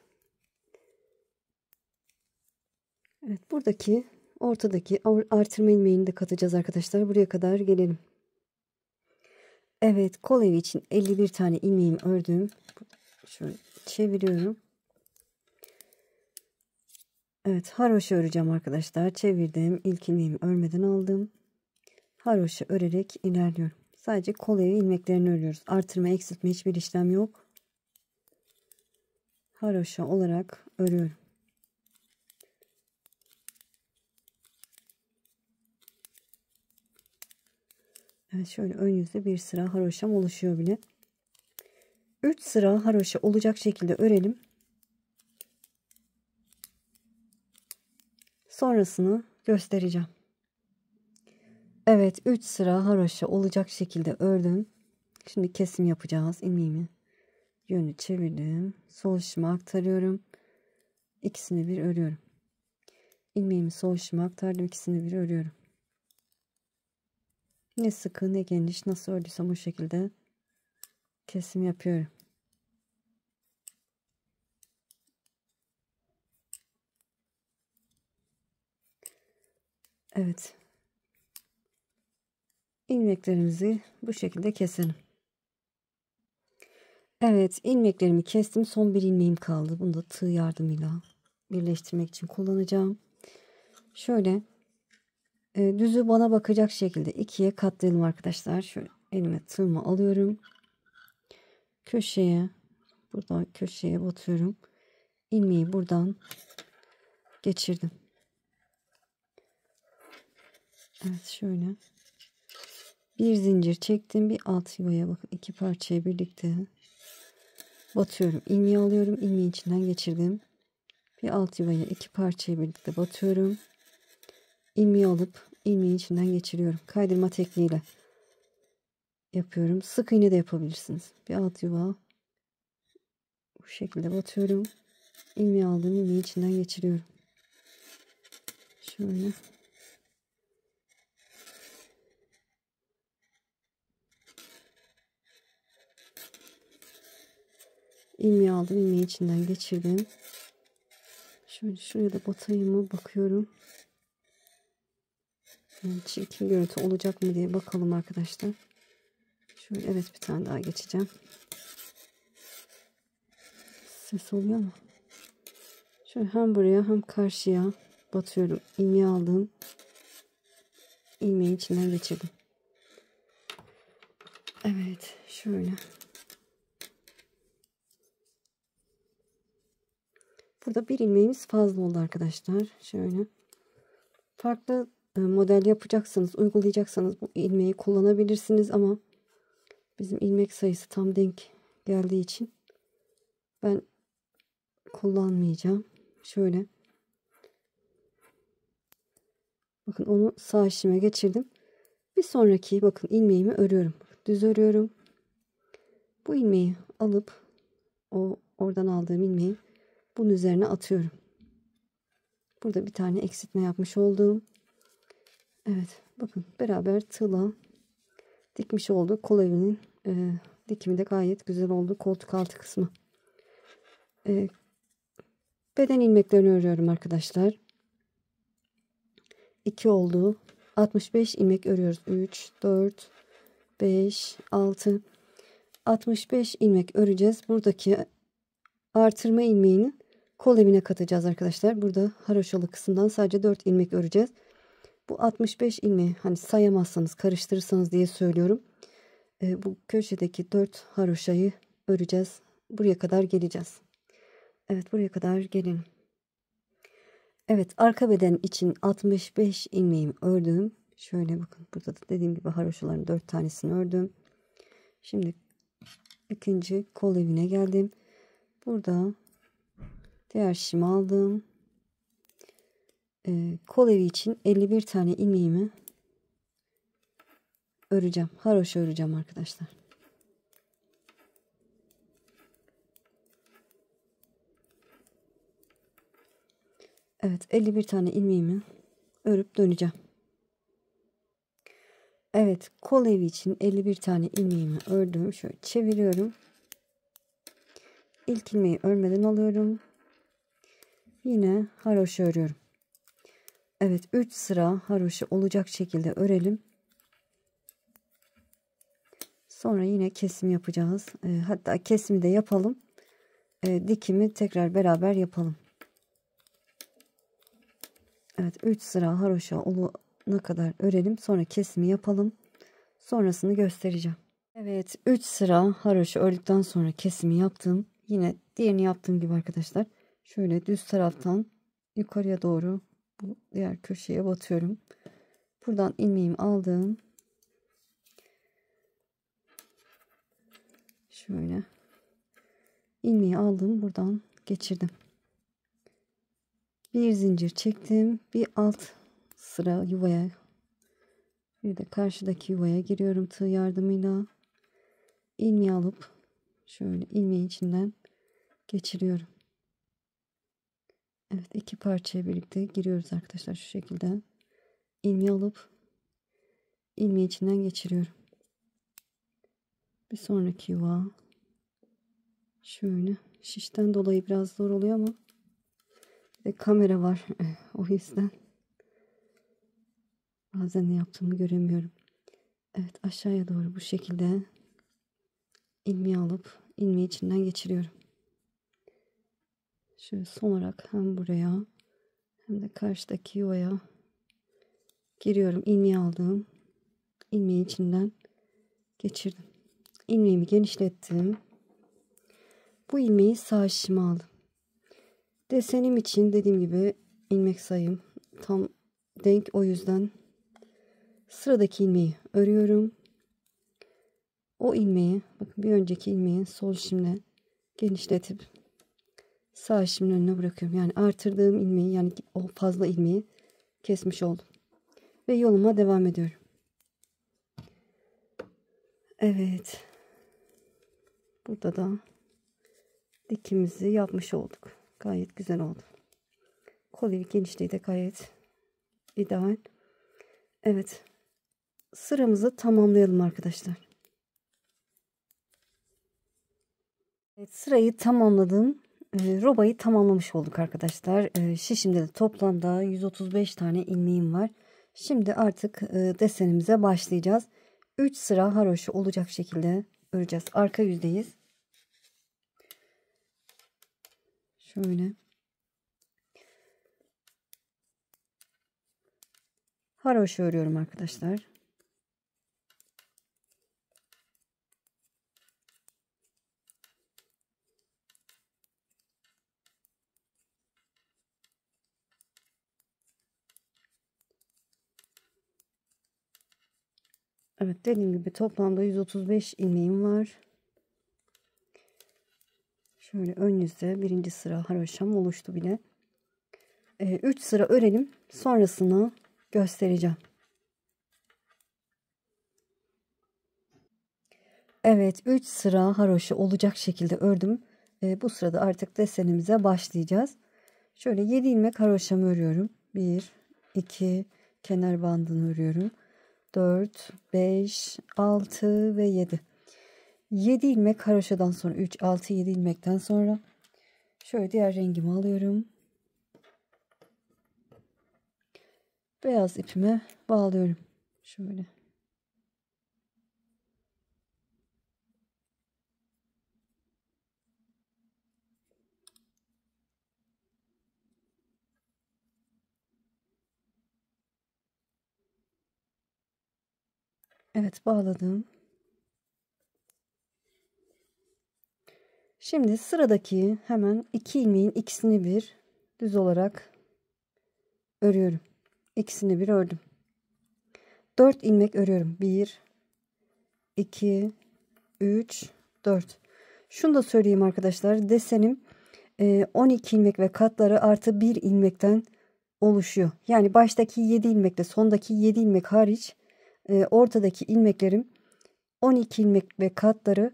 Evet, buradaki ortadaki artırma ilmeğini de katacağız arkadaşlar. Buraya kadar gelelim. Evet, kol evi için 51 tane ilmeğimi ördüm. Şöyle çeviriyorum. Evet, haroşa öreceğim arkadaşlar. Çevirdim. İlk ilmeğimi örmeden aldım. Haroşa örerek ilerliyorum. Sadece kol evi ilmeklerini örüyoruz. Artırma, eksiltme hiçbir işlem yok. Haroşa olarak örüyorum. Evet, şöyle ön yüzde bir sıra haroşam oluşuyor bile. 3 sıra haroşa olacak şekilde örelim. Sonrasını göstereceğim. Evet, 3 sıra haroşa olacak şekilde ördüm. Şimdi kesim yapacağız. İlmeğimi yönü çevirdim. Sol şişime aktarıyorum. İkisini bir örüyorum. İlmeğimi sol şişime aktardım. İkisini bir örüyorum. Ne sıkı ne geniş, nasıl ördüysem o şekilde kesim yapıyorum. Evet. İlmeklerimizi bu şekilde keselim. Evet, ilmeklerimi kestim. Son bir ilmeğim kaldı. Bunu da tığ yardımıyla birleştirmek için kullanacağım. Şöyle düzü bana bakacak şekilde ikiye katlayalım arkadaşlar. Şöyle elime tığımı alıyorum. Köşeye, buradan köşeye batıyorum. İlmeği buradan geçirdim. Evet, şöyle bir zincir çektim. Bir alt yuvaya bakın, iki parçayı birlikte batıyorum. İlmeği alıyorum. İlmeğin içinden geçirdim. Bir alt yuvaya iki parçayı birlikte batıyorum. İlmeği alıp ilmeğin içinden geçiriyorum. Kaydırma tekniğiyle yapıyorum. Sık iğne de yapabilirsiniz. Bir alt yuva bu şekilde batıyorum. İlmeği aldım. İlmeğin içinden geçiriyorum. Şöyle. İlmeği aldım. İlmeğin içinden geçirdim. Şöyle şuraya da batayım mı bakıyorum. Yani çirkin görüntü olacak mı diye bakalım arkadaşlar. Şöyle, evet, bir tane daha geçeceğim. Ses oluyor mu? Şöyle hem buraya hem karşıya batıyorum. İlmeği aldım. İlmeğin içinden geçirdim. Evet, şöyle. Burada bir ilmeğimiz fazla oldu arkadaşlar. Şöyle. Farklı model yapacaksanız, uygulayacaksanız bu ilmeği kullanabilirsiniz ama bizim ilmek sayısı tam denk geldiği için ben kullanmayacağım. Şöyle. Bakın onu sağ şişime geçirdim. Bir sonraki bakın ilmeğimi örüyorum. Düz örüyorum. Bu ilmeği alıp oradan aldığım ilmeği bunun üzerine atıyorum. Burada bir tane eksiltme yapmış oldum. Evet, Bakın beraber tığla dikmiş olduk. Kol evinin dikimi de gayet güzel oldu. Koltuk altı kısmı. Beden ilmeklerini örüyorum arkadaşlar. 2 oldu. 65 ilmek örüyoruz. 3, 4, 5, 6, 65 ilmek öreceğiz. Buradaki artırma ilmeğini kol evine katacağız arkadaşlar. Burada haroşalı kısımdan sadece 4 ilmek öreceğiz. Bu 65 ilmeği hani sayamazsanız karıştırırsanız diye söylüyorum. Bu köşedeki 4 haroşayı öreceğiz. Buraya kadar geleceğiz. Evet, buraya kadar gelin. Evet, arka beden için 65 ilmeğimi ördüm. Şöyle bakın, burada da dediğim gibi haroşaların 4 tanesini ördüm. Şimdi ikinci kol evine geldim. Burada diğer şişimi aldım. Kol evi için 51 tane ilmeğimi öreceğim. Haroşa öreceğim arkadaşlar. Evet, 51 tane ilmeğimi örüp döneceğim. Evet, kol evi için 51 tane ilmeğimi ördüm. Şöyle çeviriyorum. İlk ilmeği örmeden alıyorum. Yine haroşa örüyorum. Evet, 3 sıra haroşa olacak şekilde örelim. Sonra yine kesim yapacağız. Hatta kesimi de yapalım. Dikimi tekrar beraber yapalım. Evet, 3 sıra haroşa olana kadar örelim. Sonra kesimi yapalım. Sonrasını göstereceğim. Evet, 3 sıra haroşa ördükten sonra kesimi yaptım. Yine diğerini yaptığım gibi arkadaşlar. Şöyle düz taraftan yukarıya doğru bu diğer köşeye batıyorum. Buradan ilmeğimi aldım. Şöyle ilmeği aldım, buradan geçirdim. Bir zincir çektim. Bir alt sıra yuvaya, bir de karşıdaki yuvaya giriyorum tığ yardımıyla. İlmeği alıp şöyle ilmeğin içinden geçiriyorum. Evet, iki parçaya birlikte giriyoruz arkadaşlar, şu şekilde. İlmeği alıp ilmeğin içinden geçiriyorum. Bir sonraki yuva. Şöyle şişten dolayı biraz zor oluyor ama kamera var o yüzden bazen ne yaptığımı göremiyorum. Evet, aşağıya doğru bu şekilde ilmeği alıp ilmeği içinden geçiriyorum. Şöyle son olarak hem buraya hem de karşıdaki yuvaya giriyorum. İlmeği aldım. İlmeği içinden geçirdim. İlmeğimi genişlettim. Bu ilmeği sağ şişime aldım. Desenim için dediğim gibi ilmek sayım tam denk, o yüzden sıradaki ilmeği örüyorum. O ilmeği, bakın bir önceki ilmeği sol şişimle genişletip sağ şişimin önüne bırakıyorum. Yani artırdığım ilmeği, yani o fazla ilmeği kesmiş oldum. Ve yoluma devam ediyorum. Evet. Burada da dikimizi yapmış olduk. Gayet güzel oldu. Kol evi genişliği de gayet ideal. Evet. Sıramızı tamamlayalım arkadaşlar. Evet, sırayı tamamladım. Robayı tamamlamış olduk arkadaşlar. Şişimde de toplamda 135 tane ilmeğim var. Şimdi artık desenimize başlayacağız. 3 sıra haroşa olacak şekilde öreceğiz. Arka yüzdeyiz. Şöyle. Haroşa örüyorum arkadaşlar. Evet, dediğim gibi toplamda 135 ilmeğim var. Şöyle ön yüzde birinci sıra haroşam oluştu bile. 3 sıra örelim. Sonrasını göstereceğim. Evet, 3 sıra haroşa olacak şekilde ördüm. Bu sırada artık desenimize başlayacağız. Şöyle 7 ilmek haroşamı örüyorum. 1, 2, kenar bandını örüyorum. 4, 5, 6 ve 7. 7 ilmek haroşadan sonra 3, 6, 7 ilmekten sonra şöyle diğer rengimi alıyorum. Beyaz ipime bağlıyorum. Şöyle. Evet, bağladım. Şimdi sıradaki hemen 2 ilmeğin ikisini bir düz olarak örüyorum. İkisini bir ördüm. 4 ilmek örüyorum. 1, 2, 3, 4. Şunu da söyleyeyim arkadaşlar. Desenim 12 ilmek ve katları artı 1 ilmekten oluşuyor. Yani baştaki 7 ilmekle sondaki 7 ilmek hariç ortadaki ilmeklerim 12 ilmek ve katları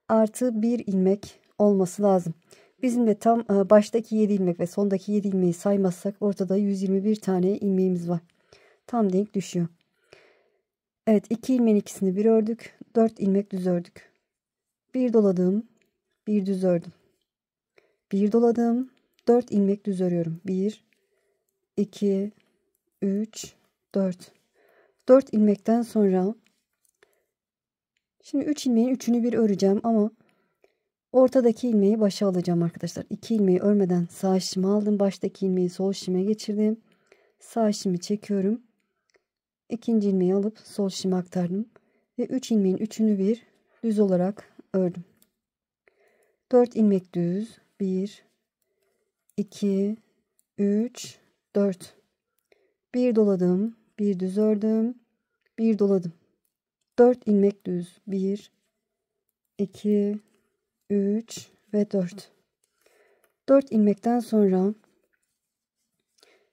artı 1 ilmek olması lazım. Bizim de tam baştaki 7 ilmek ve sondaki 7 ilmeği saymazsak ortada 121 tane ilmeğimiz var. Tam denk düşüyor. Evet, 2 ilmeğin ikisini bir ördük. 4 ilmek düz ördük. Bir doladım. Bir düz ördüm. Bir doladım. 4 ilmek düz örüyorum. 1, 2, 3, 4. 4 ilmekten sonra şimdi 3 ilmeğin üçünü bir öreceğim ama ortadaki ilmeği başa alacağım arkadaşlar. 2 ilmeği örmeden sağ şişimi aldım. Baştaki ilmeği sol şişime geçirdim. Sağ şişimi çekiyorum. İkinci ilmeği alıp sol şişime aktardım. Ve 3 ilmeğin üçünü bir düz olarak ördüm. 4 ilmek düz. 1, 2, 3, 4. Bir doladım. Bir düz ördüm. Bir doladım. 4 ilmek düz. 1, 2, 3 ve 4. 4 ilmekten sonra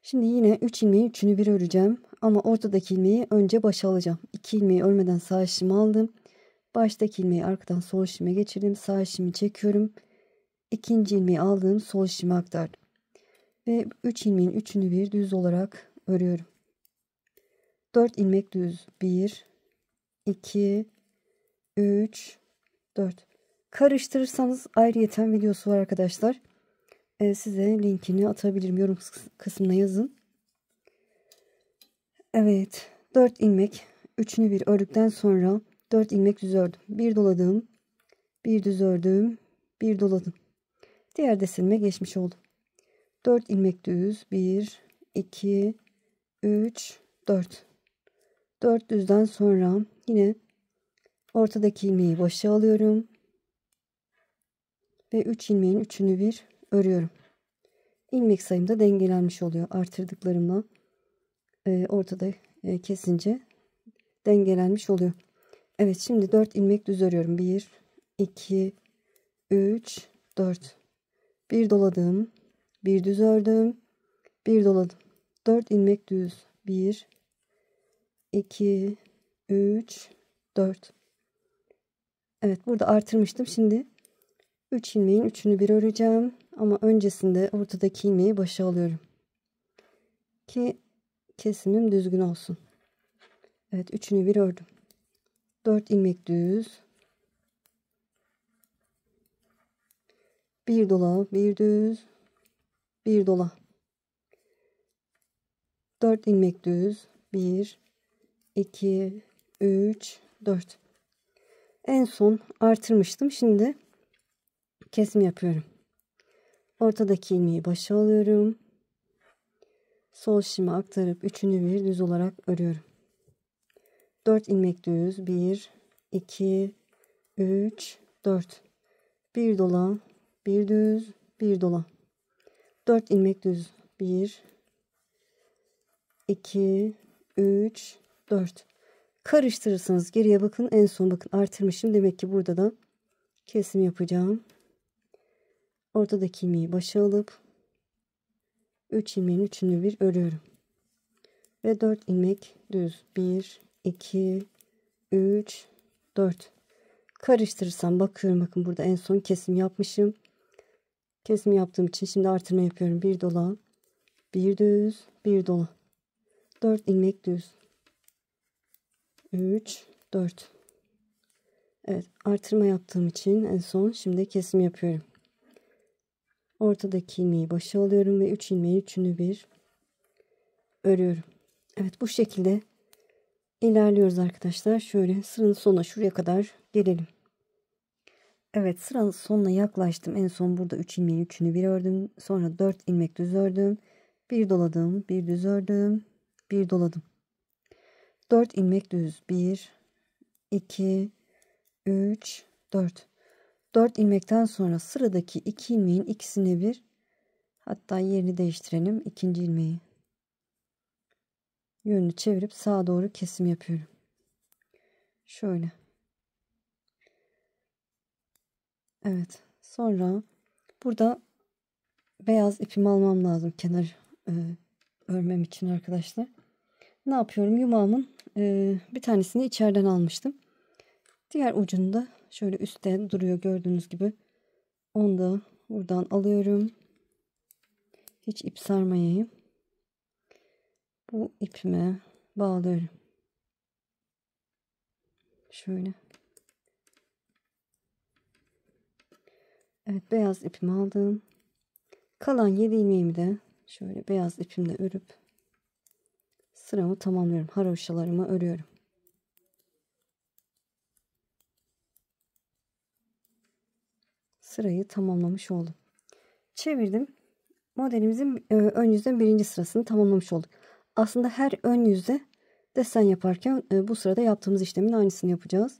şimdi yine 3 ilmeğin üçünü bir öreceğim. Ama ortadaki ilmeği önce başa alacağım. 2 ilmeği örmeden sağ işimi aldım. Baştaki ilmeği arkadan sol işime geçirdim. Sağ işimi çekiyorum. İkinci ilmeği aldım. Sol işime aktardım. Ve 3 ilmeğin üçünü bir düz olarak örüyorum. 4 ilmek düz. 1, 2, 3, 4. Karıştırırsanız ayrıyeten videosu var arkadaşlar. Size linkini atabilirim. Yorum kısmına yazın. Evet. 4 ilmek. Üçünü bir ördükten sonra 4 ilmek düz ördüm. Bir doladım. Bir düz ördüm. Bir doladım. Diğer desenime geçmiş oldum. 4 ilmek düz. 1, 2, 3, 4. 4 düzden sonra yine ortadaki ilmeği başa alıyorum. Ve 3 ilmeğin üçünü bir örüyorum. İlmek sayım da dengelenmiş oluyor. Artırdıklarımla ortada kesince dengelenmiş oluyor. Evet, şimdi 4 ilmek düz örüyorum. 1, 2, 3, 4. Bir doladım. Bir düz ördüm. Bir doladım. 4 ilmek düz. 1, 2, 3, 4. Evet, burada artırmıştım. Şimdi 3 ilmeğin üçünü bir öreceğim. Ama öncesinde ortadaki ilmeği başa alıyorum. Ki kesimim düzgün olsun. Evet, üçünü bir ördüm. 4 ilmek düz. Bir dola, bir düz, bir dola. 4 ilmek düz. 1, 2, 3, 4. En son artırmıştım. Şimdi kesim yapıyorum. Ortadaki ilmeği başa alıyorum. Sol şişime aktarıp üçünü bir düz olarak örüyorum. 4 ilmek düz. 1, 2, 3, 4. Bir dola, bir düz, bir dola. 4 ilmek düz. 1, 2, 3, 4. Karıştırırsanız geriye bakın. En son bakın artırmışım. Demek ki burada da kesim yapacağım. Ortadaki ilmeği başa alıp 3 ilmeğin üçünü bir örüyorum. Ve 4 ilmek düz. 1, 2, 3, 4. Karıştırırsam bakıyorum. Bakın burada en son kesim yapmışım. Kesim yaptığım için şimdi artırma yapıyorum. Bir dola, bir düz, bir dola. 4 ilmek düz. 3, 4. Evet, artırma yaptığım için en son şimdi kesim yapıyorum. Ortadaki ilmeği başa alıyorum ve 3 ilmeği üçünü bir örüyorum. Evet, bu şekilde ilerliyoruz arkadaşlar. Şöyle sıranın sonuna şuraya kadar gelelim. Evet, sıranın sonuna yaklaştım. En son burada 3 ilmeğin üçünü bir ördüm. Sonra 4 ilmek düz ördüm. Bir doladım, bir düz ördüm, bir doladım. 4 ilmek düz. 1, 2, 3, 4. 4 ilmekten sonra sıradaki 2 ilmeğin ikisini bir, hatta yerini değiştirelim. İkinci ilmeği yönünü çevirip sağa doğru kesim yapıyorum. Şöyle. Evet. Sonra burada beyaz ipimi almam lazım kenar örmem için arkadaşlar. Ne yapıyorum? Yumağımın bir tanesini içeriden almıştım. Diğer ucunu da şöyle üstte duruyor gördüğünüz gibi. Onu da buradan alıyorum. Hiç ip sarmayayım. Bu ipime bağlıyorum. Şöyle. Evet, beyaz ipimi aldım. Kalan 7 ilmeğimi de şöyle beyaz ipimle örüp sıramı tamamlıyorum. Haroşalarımı örüyorum. Sırayı tamamlamış oldum. Çevirdim. Modelimizin ön yüzden birinci sırasını tamamlamış olduk. Aslında her ön yüzde desen yaparken bu sırada yaptığımız işlemin aynısını yapacağız.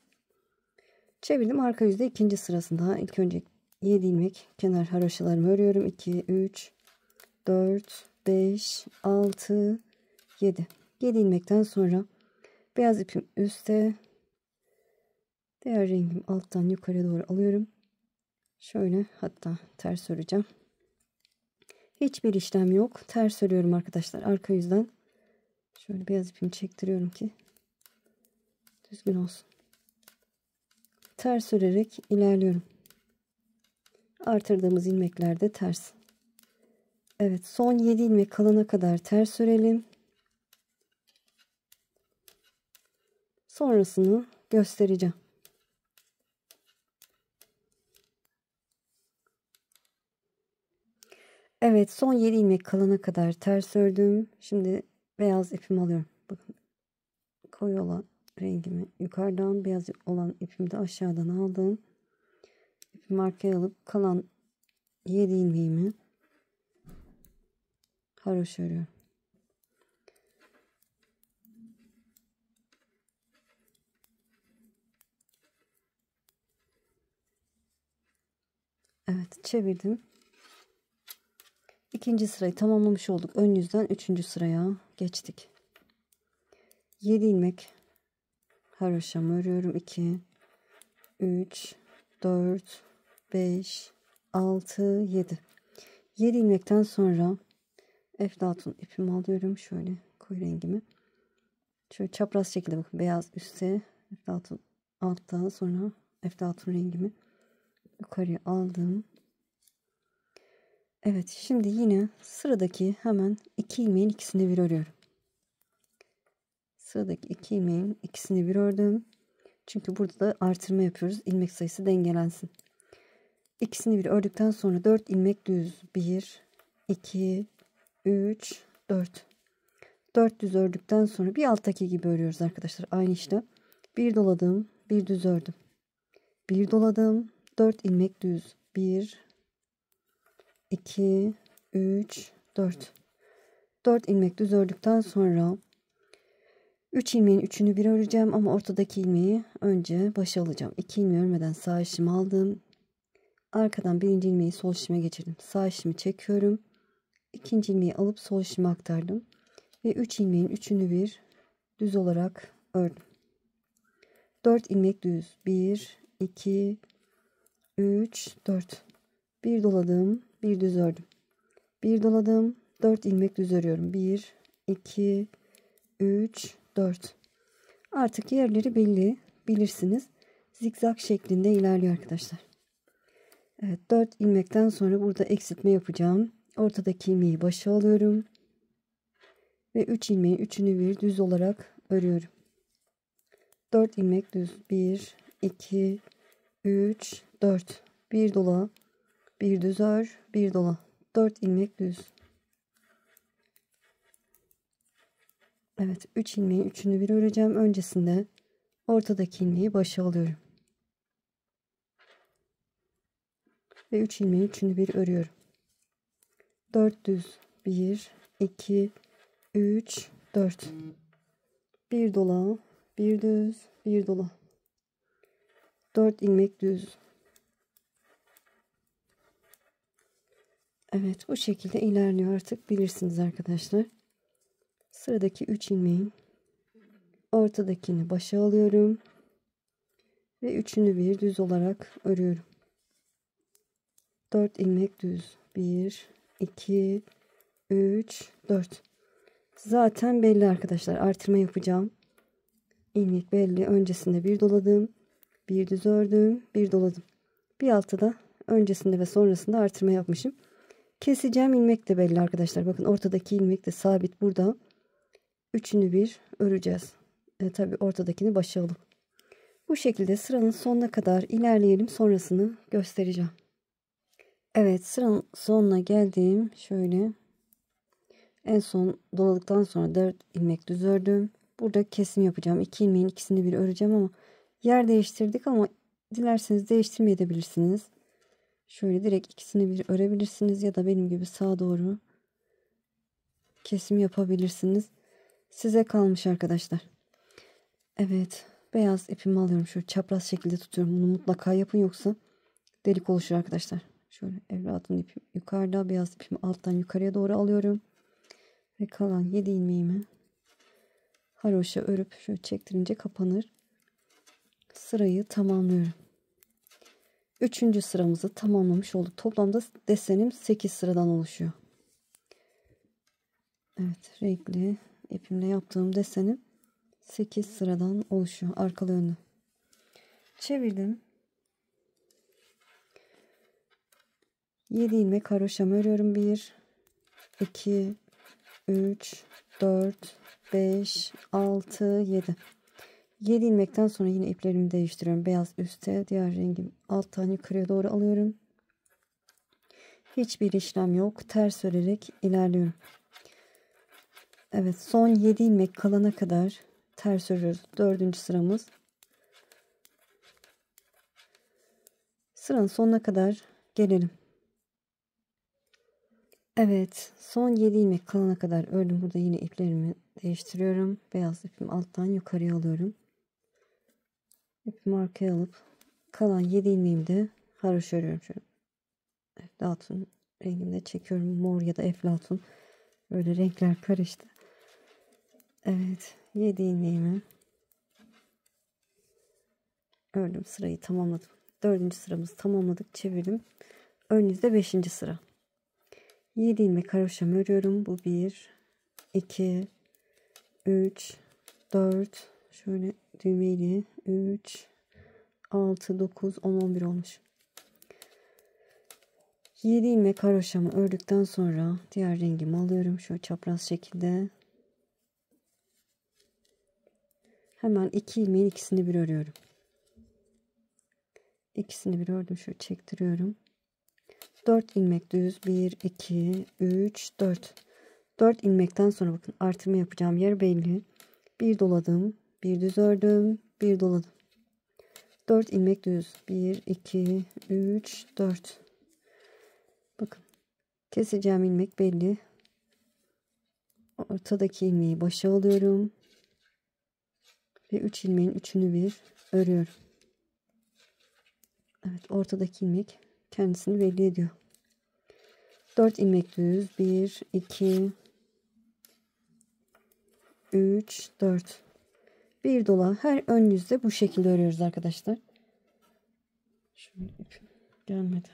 Çevirdim, arka yüzde ikinci sırasında ilk önce 7 ilmek kenar haroşalarımı örüyorum. 2, 3, 4, 5, 6, 7. 7 ilmekten sonra beyaz ipim üstte, diğer rengim alttan yukarı doğru alıyorum. Şöyle, hatta ters öreceğim. Hiçbir işlem yok. Ters örüyorum arkadaşlar. Arka yüzden şöyle beyaz ipimi çektiriyorum ki düzgün olsun. Ters örerek ilerliyorum. Artırdığımız ilmekler de ters. Evet, son 7 ilmek kalana kadar ters örelim. Sonrasını göstereceğim. Evet, son 7 ilmek kalana kadar ters ördüm. Şimdi beyaz ipimi alıyorum. Bakın, koyu olan rengimi yukarıdan, beyaz olan ipimi de aşağıdan aldım. İpimi arkaya alıp kalan 7 ilmeğimi haroşa örüyorum. Evet, çevirdim. İkinci sırayı tamamlamış olduk. Ön yüzden üçüncü sıraya geçtik. 7 ilmek haroşamı örüyorum. 2, 3, 4, 5, 6, 7. 7 ilmekten sonra eflatun ipimi alıyorum. Şöyle koyu rengimi. Şöyle çapraz şekilde, bakın, beyaz üstte, eflatun altta, sonra eflatun rengimi yukarıya aldım. Evet, şimdi yine sıradaki hemen 2 ilmeğin ikisini bir örüyorum. Sıradaki 2 ilmeğin ikisini bir ördüm. Çünkü burada da artırma yapıyoruz. İlmek sayısı dengelensin. İkisini bir ördükten sonra 4 ilmek düz. 1, 2, 3, 4. 4 düz ördükten sonra bir alttaki gibi örüyoruz arkadaşlar. Aynı işlem. Bir doladım, bir düz ördüm. Bir doladım, 4 ilmek düz. 1, 2, 3, 4. 4 ilmek düz ördükten sonra 3 ilmeğin üçünü bir öreceğim ama ortadaki ilmeği önce başa alacağım. 2 ilmeği örmeden sağ işimi aldım. Arkadan birinci ilmeği sol işime geçirdim. Sağ işimi çekiyorum. İkinci ilmeği alıp sol işime aktardım. Ve 3 ilmeğin üçünü bir düz olarak ördüm. 4 ilmek düz. 1, 2, 3, 4. Bir doladım, bir düz ördüm. Bir doladım, 4 ilmek düz örüyorum. 1, 2, 3, 4. Artık yerleri belli, bilirsiniz. Zikzak şeklinde ilerliyor arkadaşlar. Evet, 4 ilmekten sonra burada eksiltme yapacağım. Ortadaki ilmeği başa alıyorum. Ve 3 ilmeğin üçünü bir düz olarak örüyorum. 4 ilmek düz. 1 2 3 4. Bir dola, bir düz ör, bir dola. 4 ilmek düz. Evet, 3 ilmeğin üçünü bir öreceğim. Öncesinde ortadaki ilmeği başa alıyorum. Ve 3 ilmeğin üçünü bir örüyorum. 4 düz. 1 2 3 4. Bir dola, bir düz, bir dola. 4 ilmek düz. Evet, bu şekilde ilerliyor, artık bilirsiniz arkadaşlar. Sıradaki 3 ilmeğin ortadakini başa alıyorum ve üçünü bir düz olarak örüyorum. 4 ilmek düz. 1 2 3 4. Zaten belli arkadaşlar, artırma yapacağım. İlmek belli. Öncesinde bir doladım, bir düz ördüm, bir doladım. Bir altta da öncesinde ve sonrasında artırma yapmışım. Keseceğim ilmek de belli arkadaşlar. Bakın, ortadaki ilmek de sabit burada. Üçünü bir öreceğiz. Tabii ortadakini başa alıp. Bu şekilde sıranın sonuna kadar ilerleyelim. Sonrasını göstereceğim. Evet, sıranın sonuna geldim. Şöyle en son doladıktan sonra 4 ilmek düz ördüm. Burada kesim yapacağım. 2 ilmeğin ikisini bir öreceğim ama yer değiştirdik, ama dilerseniz değiştirmeyebilirsiniz. Şöyle direkt ikisini bir örebilirsiniz ya da benim gibi sağa doğru kesim yapabilirsiniz. Size kalmış arkadaşlar. Evet, beyaz ipimi alıyorum. Şöyle çapraz şekilde tutuyorum. Bunu mutlaka yapın, yoksa delik oluşur arkadaşlar. Şöyle evladımın ipim yukarıda, beyaz ipimi alttan yukarıya doğru alıyorum. Ve kalan 7 ilmeğimi haroşa örüp şöyle çektirince kapanır. Sırayı tamamlıyorum. 3. sıramızı tamamlamış olduk. Toplamda desenim 8 sıradan oluşuyor. Evet, renkli ipimle yaptığım desenim 8 sıradan oluşuyor. Arkalı önlü. Çevirdim. 7 ilmek haroşamı örüyorum. 1 2 3 4 5 6 7. 7 ilmekten sonra yine iplerimi değiştiriyorum. Beyaz üstte, diğer rengim alttan yukarıya doğru alıyorum. Hiçbir işlem yok. Ters örerek ilerliyorum. Evet, son 7 ilmek kalana kadar ters örüyoruz. 4. sıramız. Sıranın sonuna kadar gelelim. Evet, son 7 ilmek kalana kadar ördüm. Burada yine iplerimi değiştiriyorum. Beyaz ipimi alttan yukarıya alıyorum. İpimi arkaya alıp kalan 7 ilmeğimi de haroşa örüyorum. Şöyle eflatun renginde çekiyorum. Mor ya da eflatun. Böyle renkler karıştı. Evet, 7 ilmeğimi ördüm. Sırayı tamamladım. 4. sıramızı tamamladık. Çevirdim. Ön yüzde 5. sıra. 7 ilmek haroşamı örüyorum. Bu 1 2 3 4, şöyle düğmeli 3 6 9 10 11 olmuş. 7 ilmek haroşamı ördükten sonra diğer rengimi alıyorum. Şöyle çapraz şekilde. Hemen 2 ilmeğin ikisini bir örüyorum. İkisini bir ördüm. Şöyle çektiriyorum. 4 ilmek düz. 1 2 3 4. 4 ilmekten sonra bakın, artırma yapacağım yer belli. Bir doladım, bir düz ördüm, bir doladım. 4 ilmek düz. 1 2 3 4. Bakın, keseceğim ilmek belli. Ortadaki ilmeği başa alıyorum ve 3 ilmeğin üçünü bir örüyorum. Evet, ortadaki ilmek kendisini belli ediyor. 4 ilmek düz. 1 2 3 4. Bir dola her ön yüzde bu şekilde örüyoruz arkadaşlar. Şöyle ipim gelmedi.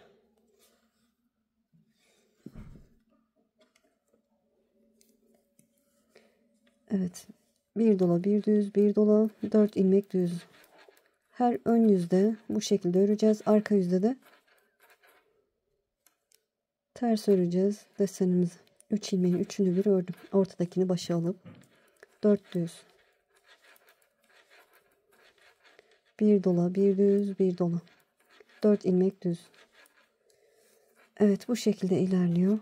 Evet, bir dola, bir düz, bir dola, 4 ilmek düz. Her ön yüzde bu şekilde öreceğiz. Arka yüzde de ters öreceğiz desenimizi. 3 ilmeğin üçünü bir ördüm. Ortadakini başa alıp 4 düz. bir dola, bir düz, bir dola. 4 ilmek düz. Evet, bu şekilde ilerliyor.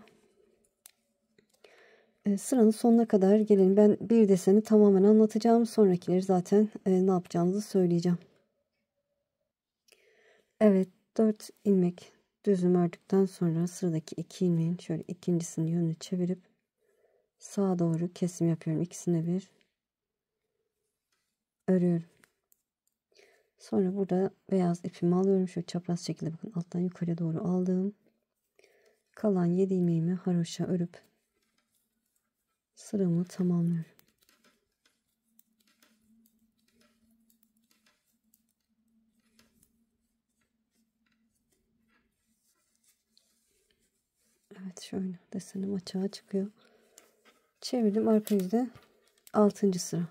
Sıranın sonuna kadar gelin. Ben bir deseni tamamen anlatacağım. Sonrakileri zaten ne yapacağınızı söyleyeceğim. Evet, 4 ilmek düzüm ördükten sonra sıradaki 2 ilmeğin şöyle ikincisinin yönünü çevirip sağa doğru kesim yapıyorum. İkisine bir örüyorum. Sonra burada beyaz ipimi alıyorum. Şöyle çapraz şekilde bakın alttan yukarıya doğru aldım. Kalan 7 ilmeğimi haroşa örüp sıramı tamamlıyorum. Evet, şöyle desenim açığa çıkıyor. Çevirdim, arka yüzde 6. sıra.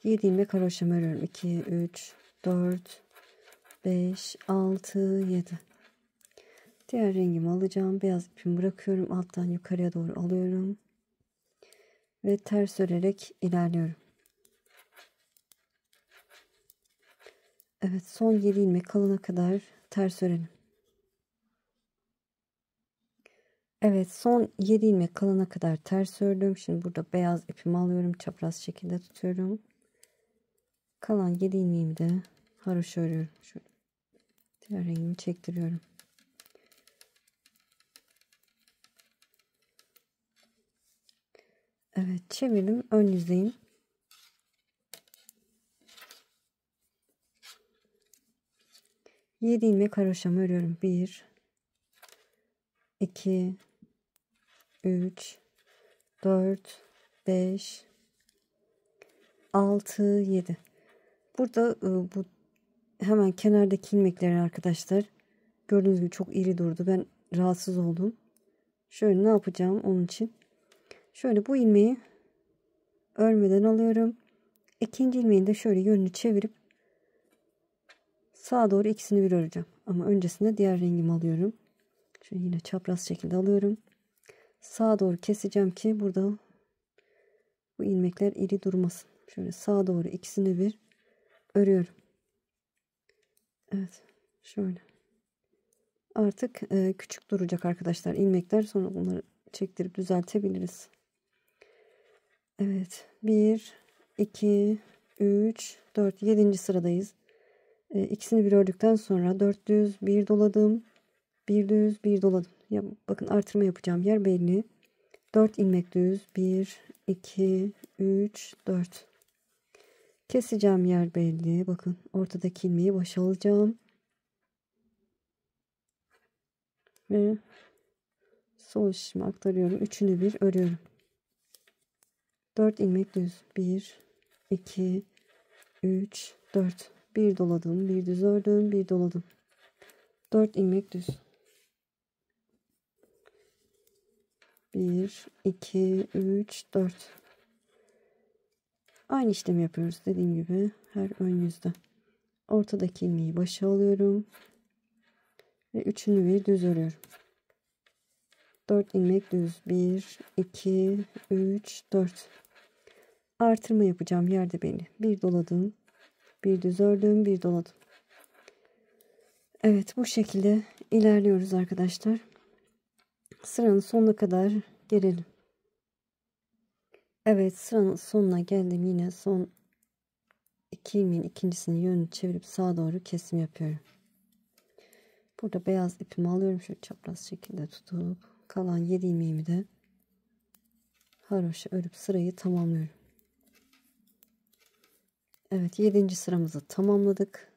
7 ilmek haroşa örüyorum. 2, 3, 4, 5, 6, 7. Diğer rengimi alacağım. Beyaz ipimi bırakıyorum. Alttan yukarıya doğru alıyorum. Ve ters örerek ilerliyorum. Evet, son 7 ilmek kalana kadar ters örelim. Evet, son 7 ilmek kalana kadar ters ördüm. Şimdi burada beyaz ipimi alıyorum. Çapraz şekilde tutuyorum. Kalan 7 ilmeğimi de haroşa örüyorum. Şöyle diğer rengimi çektiriyorum. Evet, çevirdim. Ön yüzeyim. Yedi ilmek haroşamı örüyorum. 1, 2, 3, 4, 5, 6, 7. Burada bu hemen kenardaki ilmeklerin arkadaşlar gördüğünüz gibi çok iri durdu. Ben rahatsız oldum. Şöyle ne yapacağım onun için? Şöyle bu ilmeği örmeden alıyorum. İkinci ilmeğin de şöyle yönünü çevirip sağa doğru ikisini bir öreceğim. Ama öncesinde diğer rengimi alıyorum. Şöyle yine çapraz şekilde alıyorum. Sağa doğru keseceğim ki burada bu ilmekler iri durmasın. Şöyle sağa doğru ikisini bir örüyorum. Evet, şöyle. Artık küçük duracak arkadaşlar ilmekler. Sonra bunları çektirip düzeltebiliriz. Evet, 1, 2, 3, 4, 7. sıradayız. İkisini bir ördükten sonra 4 düz, bir doladım, bir düz, bir doladım. Ya bakın, artırma yapacağım yer belli. 4 ilmek düz, 1, 2, 3, 4. Keseceğim yer belli. Bakın, ortadaki ilmeği başa alacağım. Ve sol şişime aktarıyorum. Üçünü bir örüyorum. 4 ilmek düz. 1, 2, 3, 4. Bir doladım, bir düz ördüm, bir doladım. 4 ilmek düz. 1, 2, 3, 4. Aynı işlemi yapıyoruz dediğim gibi her ön yüzde. Ortadaki ilmeği başa alıyorum. Ve üçünü bir düz örüyorum. 4 ilmek düz. 1, 2, 3, 4. Artırma yapacağım yerde belli. Bir doladım. Bir düz ördüm. Bir doladım. Evet, bu şekilde ilerliyoruz arkadaşlar. Sıranın sonuna kadar gelelim. Evet, sıranın sonuna geldim. Yine son 2 ilmeğin ikincisini yönünü çevirip sağa doğru kesim yapıyorum. Burada beyaz ipimi alıyorum. Şöyle çapraz şekilde tutup kalan 7 ilmeğimi de haroşa örüp sırayı tamamlıyorum. Evet, 7. sıramızı tamamladık.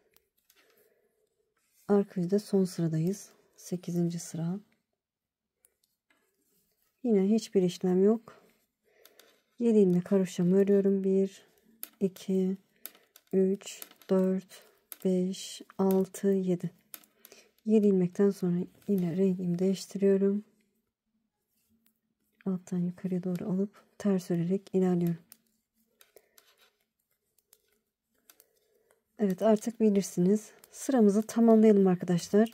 Arka yüzde son sıradayız. 8. sıra. Yine hiçbir işlem yok. 7 ilmek haroşamı örüyorum. 1, 2, 3, 4, 5, 6, 7. 7 ilmekten sonra yine rengimi değiştiriyorum. Alttan yukarıya doğru alıp ters örerek ilerliyorum. Evet, artık bilirsiniz. Sıramızı tamamlayalım arkadaşlar.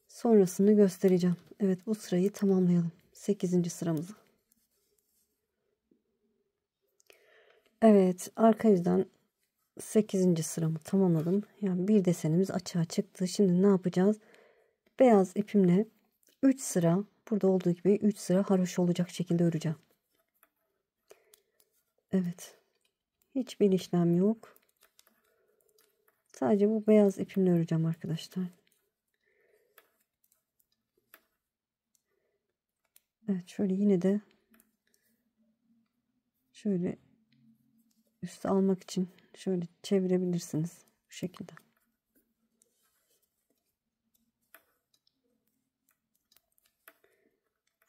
Sonrasını göstereceğim. Evet, bu sırayı tamamlayalım. 8. sıramızı. Evet, arka yüzden 8. sıramı tamamladım. Yani bir desenimiz açığa çıktı. Şimdi ne yapacağız? Beyaz ipimle 3 sıra, burada olduğu gibi 3 sıra haroşa olacak şekilde öreceğim. Evet. Hiçbir işlem yok. Sadece bu beyaz ipimle öreceğim arkadaşlar. Evet, şöyle yine de şöyle üste almak için şöyle çevirebilirsiniz bu şekilde.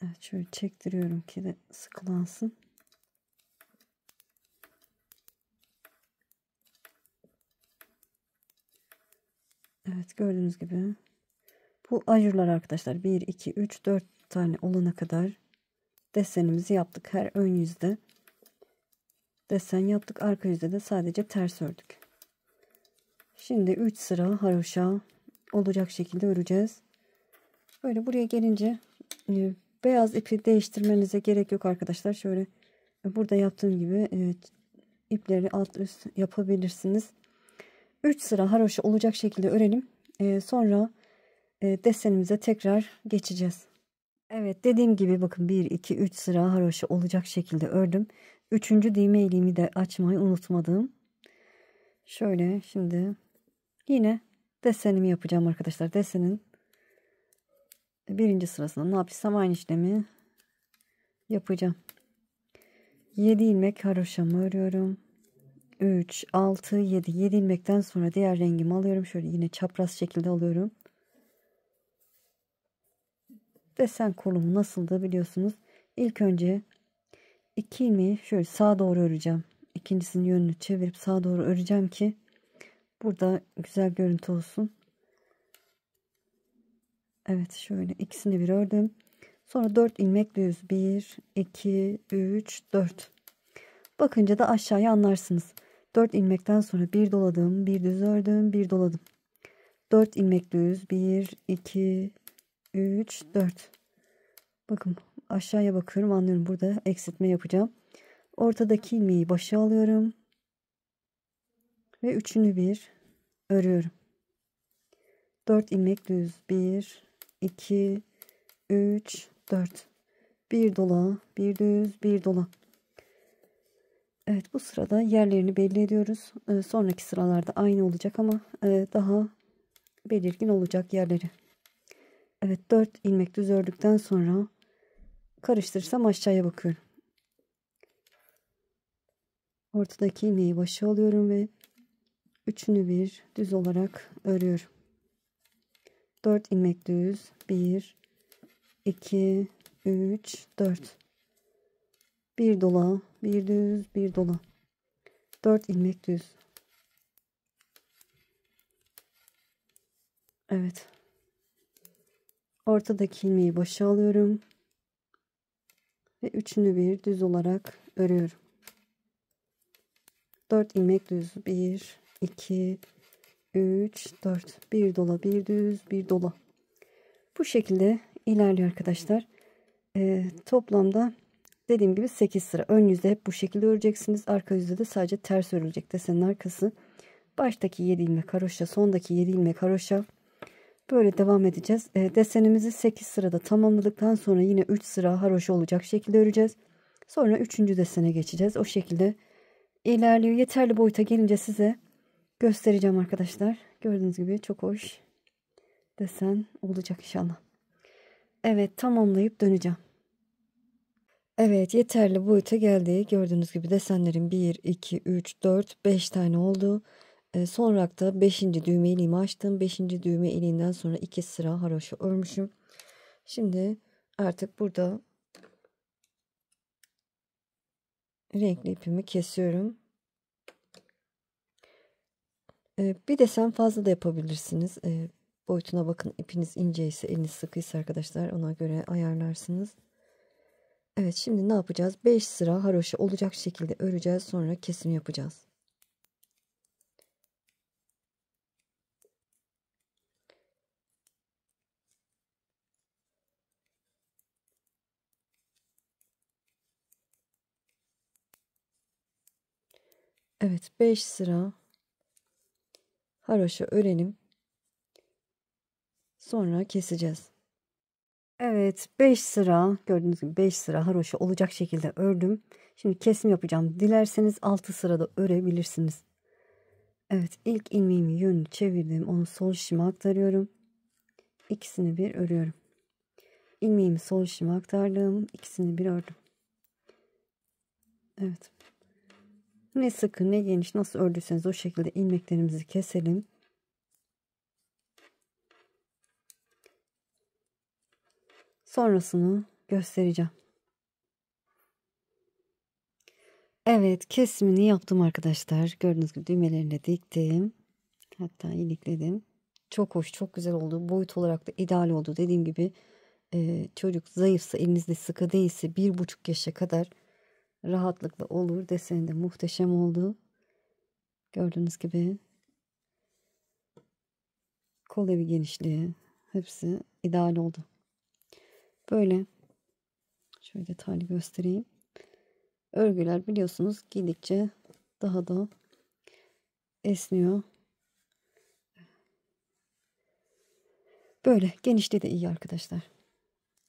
Evet, şöyle çektiriyorum ki de sıkılansın. Evet, gördüğünüz gibi bu ajurlar arkadaşlar 1 2 3 4 tane olana kadar desenimizi yaptık. Her ön yüzde desen yaptık, arka yüzde de sadece ters ördük. Şimdi 3 sıra haroşa olacak şekilde öreceğiz. Böyle buraya gelince beyaz ipi değiştirmenize gerek yok arkadaşlar. Şöyle burada yaptığım gibi ipleri alt üst yapabilirsiniz. 3 sıra haroşa olacak şekilde örelim. Sonra desenimize tekrar geçeceğiz. Evet, dediğim gibi bakın 1 2 3 sıra haroşa olacak şekilde ördüm. 3. düğme iliğimi de açmayı unutmadım. Şöyle şimdi yine desenimi yapacağım arkadaşlar. Desenin birinci sırasında ne yapsam aynı işlemi yapacağım. 7 ilmek haroşamı örüyorum. 3 6 7 ilmekten sonra diğer rengimi alıyorum. Şöyle yine çapraz şekilde alıyorum. Desen kolumu nasıldı biliyorsunuz. İlk önce 2 ilmeği şöyle sağa doğru öreceğim. İkincisinin yönünü çevirip sağa doğru öreceğim ki burada güzel görüntü olsun. Evet, şöyle ikisini bir ördüm. Sonra 4 ilmek düz. 1 2 3 4. Bakınca da aşağıya anlarsınız. 4 ilmekten sonra bir doladım, bir düz ördüm, bir doladım. 4 ilmek düz. 1 2 3 4. Bakın aşağıya bakıyorum, anlıyorum. Burada eksiltme yapacağım. Ortadaki ilmeği başa alıyorum ve üçünü bir örüyorum. 4 ilmek düz. 1 2 3 4. Bir dola, bir düz, bir dola. Evet, bu sırada yerlerini belli ediyoruz. Sonraki sıralarda aynı olacak ama daha belirgin olacak yerleri. Evet, 4 ilmek düz ördükten sonra karıştırırsam aşağıya bakıyorum. Ortadaki ilmeği başa alıyorum ve üçünü bir düz olarak örüyorum. 4 ilmek düz. 1 2 3 4. Bir dola, bir düz, bir dola. 4 ilmek düz. Evet. Ortadaki ilmeği başa alıyorum ve üçünü bir düz olarak örüyorum. 4 ilmek düz. 1 2 3 4. Bir dola, bir düz, bir dola. Bu şekilde ilerliyor arkadaşlar. Toplamda dediğim gibi 8 sıra. Ön yüzde hep bu şekilde öreceksiniz. Arka yüzde de sadece ters örülecek desenin arkası. Baştaki 7 ilmek haroşa, sondaki 7 ilmek haroşa. Böyle devam edeceğiz. Desenimizi 8 sırada tamamladıktan sonra yine 3 sıra haroşa olacak şekilde öreceğiz. Sonra 3. desene geçeceğiz. O şekilde ilerliyor. Yeterli boyuta gelince size göstereceğim arkadaşlar. Gördüğünüz gibi çok hoş desen olacak inşallah. Evet, tamamlayıp döneceğim. Evet, yeterli boyuta geldi. Gördüğünüz gibi desenlerim 1 2 3 4 5 tane oldu. Sonra da 5. düğme iliğimi açtım. 5. düğme iliğinden sonra 2 sıra haroşa örmüşüm. Şimdi artık burada renkli ipimi kesiyorum. Bir desen fazla da yapabilirsiniz. Boyutuna bakın, ipiniz ince ise, eliniz sıkıysa arkadaşlar ona göre ayarlarsınız. Evet, şimdi ne yapacağız? 5 sıra haroşa olacak şekilde öreceğiz. Sonra kesim yapacağız. Evet, 5 sıra haroşa örelim. Sonra keseceğiz. Evet, 5 sıra gördüğünüz gibi 5 sıra haroşa olacak şekilde ördüm. Şimdi kesim yapacağım. Dilerseniz 6 sırada örebilirsiniz. Evet, ilk ilmeğimi yönünü çevirdim. Onu sol şişime aktarıyorum. İkisini bir örüyorum. İlmeğimi sol şişime aktardım. İkisini bir ördüm. Evet. Ne sıkı ne geniş nasıl ördüyseniz o şekilde ilmeklerimizi keselim. Sonrasını göstereceğim. Evet, kesimini yaptım arkadaşlar. Gördüğünüz gibi düğmelerini de diktim. Hatta ilikledim. Çok hoş, çok güzel oldu. Boyut olarak da ideal oldu. Dediğim gibi çocuk zayıfsa, elinizde sıkı değilse 1,5 yaşa kadar rahatlıkla olur. Deseni de muhteşem oldu. Gördüğünüz gibi kol evi genişliği hepsi ideal oldu. Böyle şöyle detaylı göstereyim. Örgüler biliyorsunuz giydikçe daha da esniyor. Böyle genişliği de iyi arkadaşlar.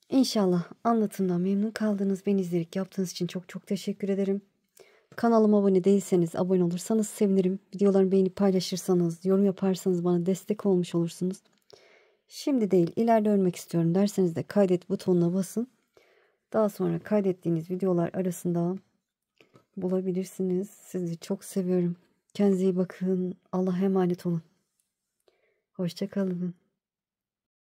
İnşallah anlatımdan memnun kaldınız. Beni izleyip yaptığınız için çok çok teşekkür ederim. Kanalıma abone değilseniz abone olursanız sevinirim. Videolarımı beğenip paylaşırsanız, yorum yaparsanız bana destek olmuş olursunuz. Şimdi değil ileride örmek istiyorum derseniz de kaydet butonuna basın. Daha sonra kaydettiğiniz videolar arasında bulabilirsiniz. Sizi çok seviyorum. Kendinize iyi bakın. Allah'a emanet olun. Hoşça kalın.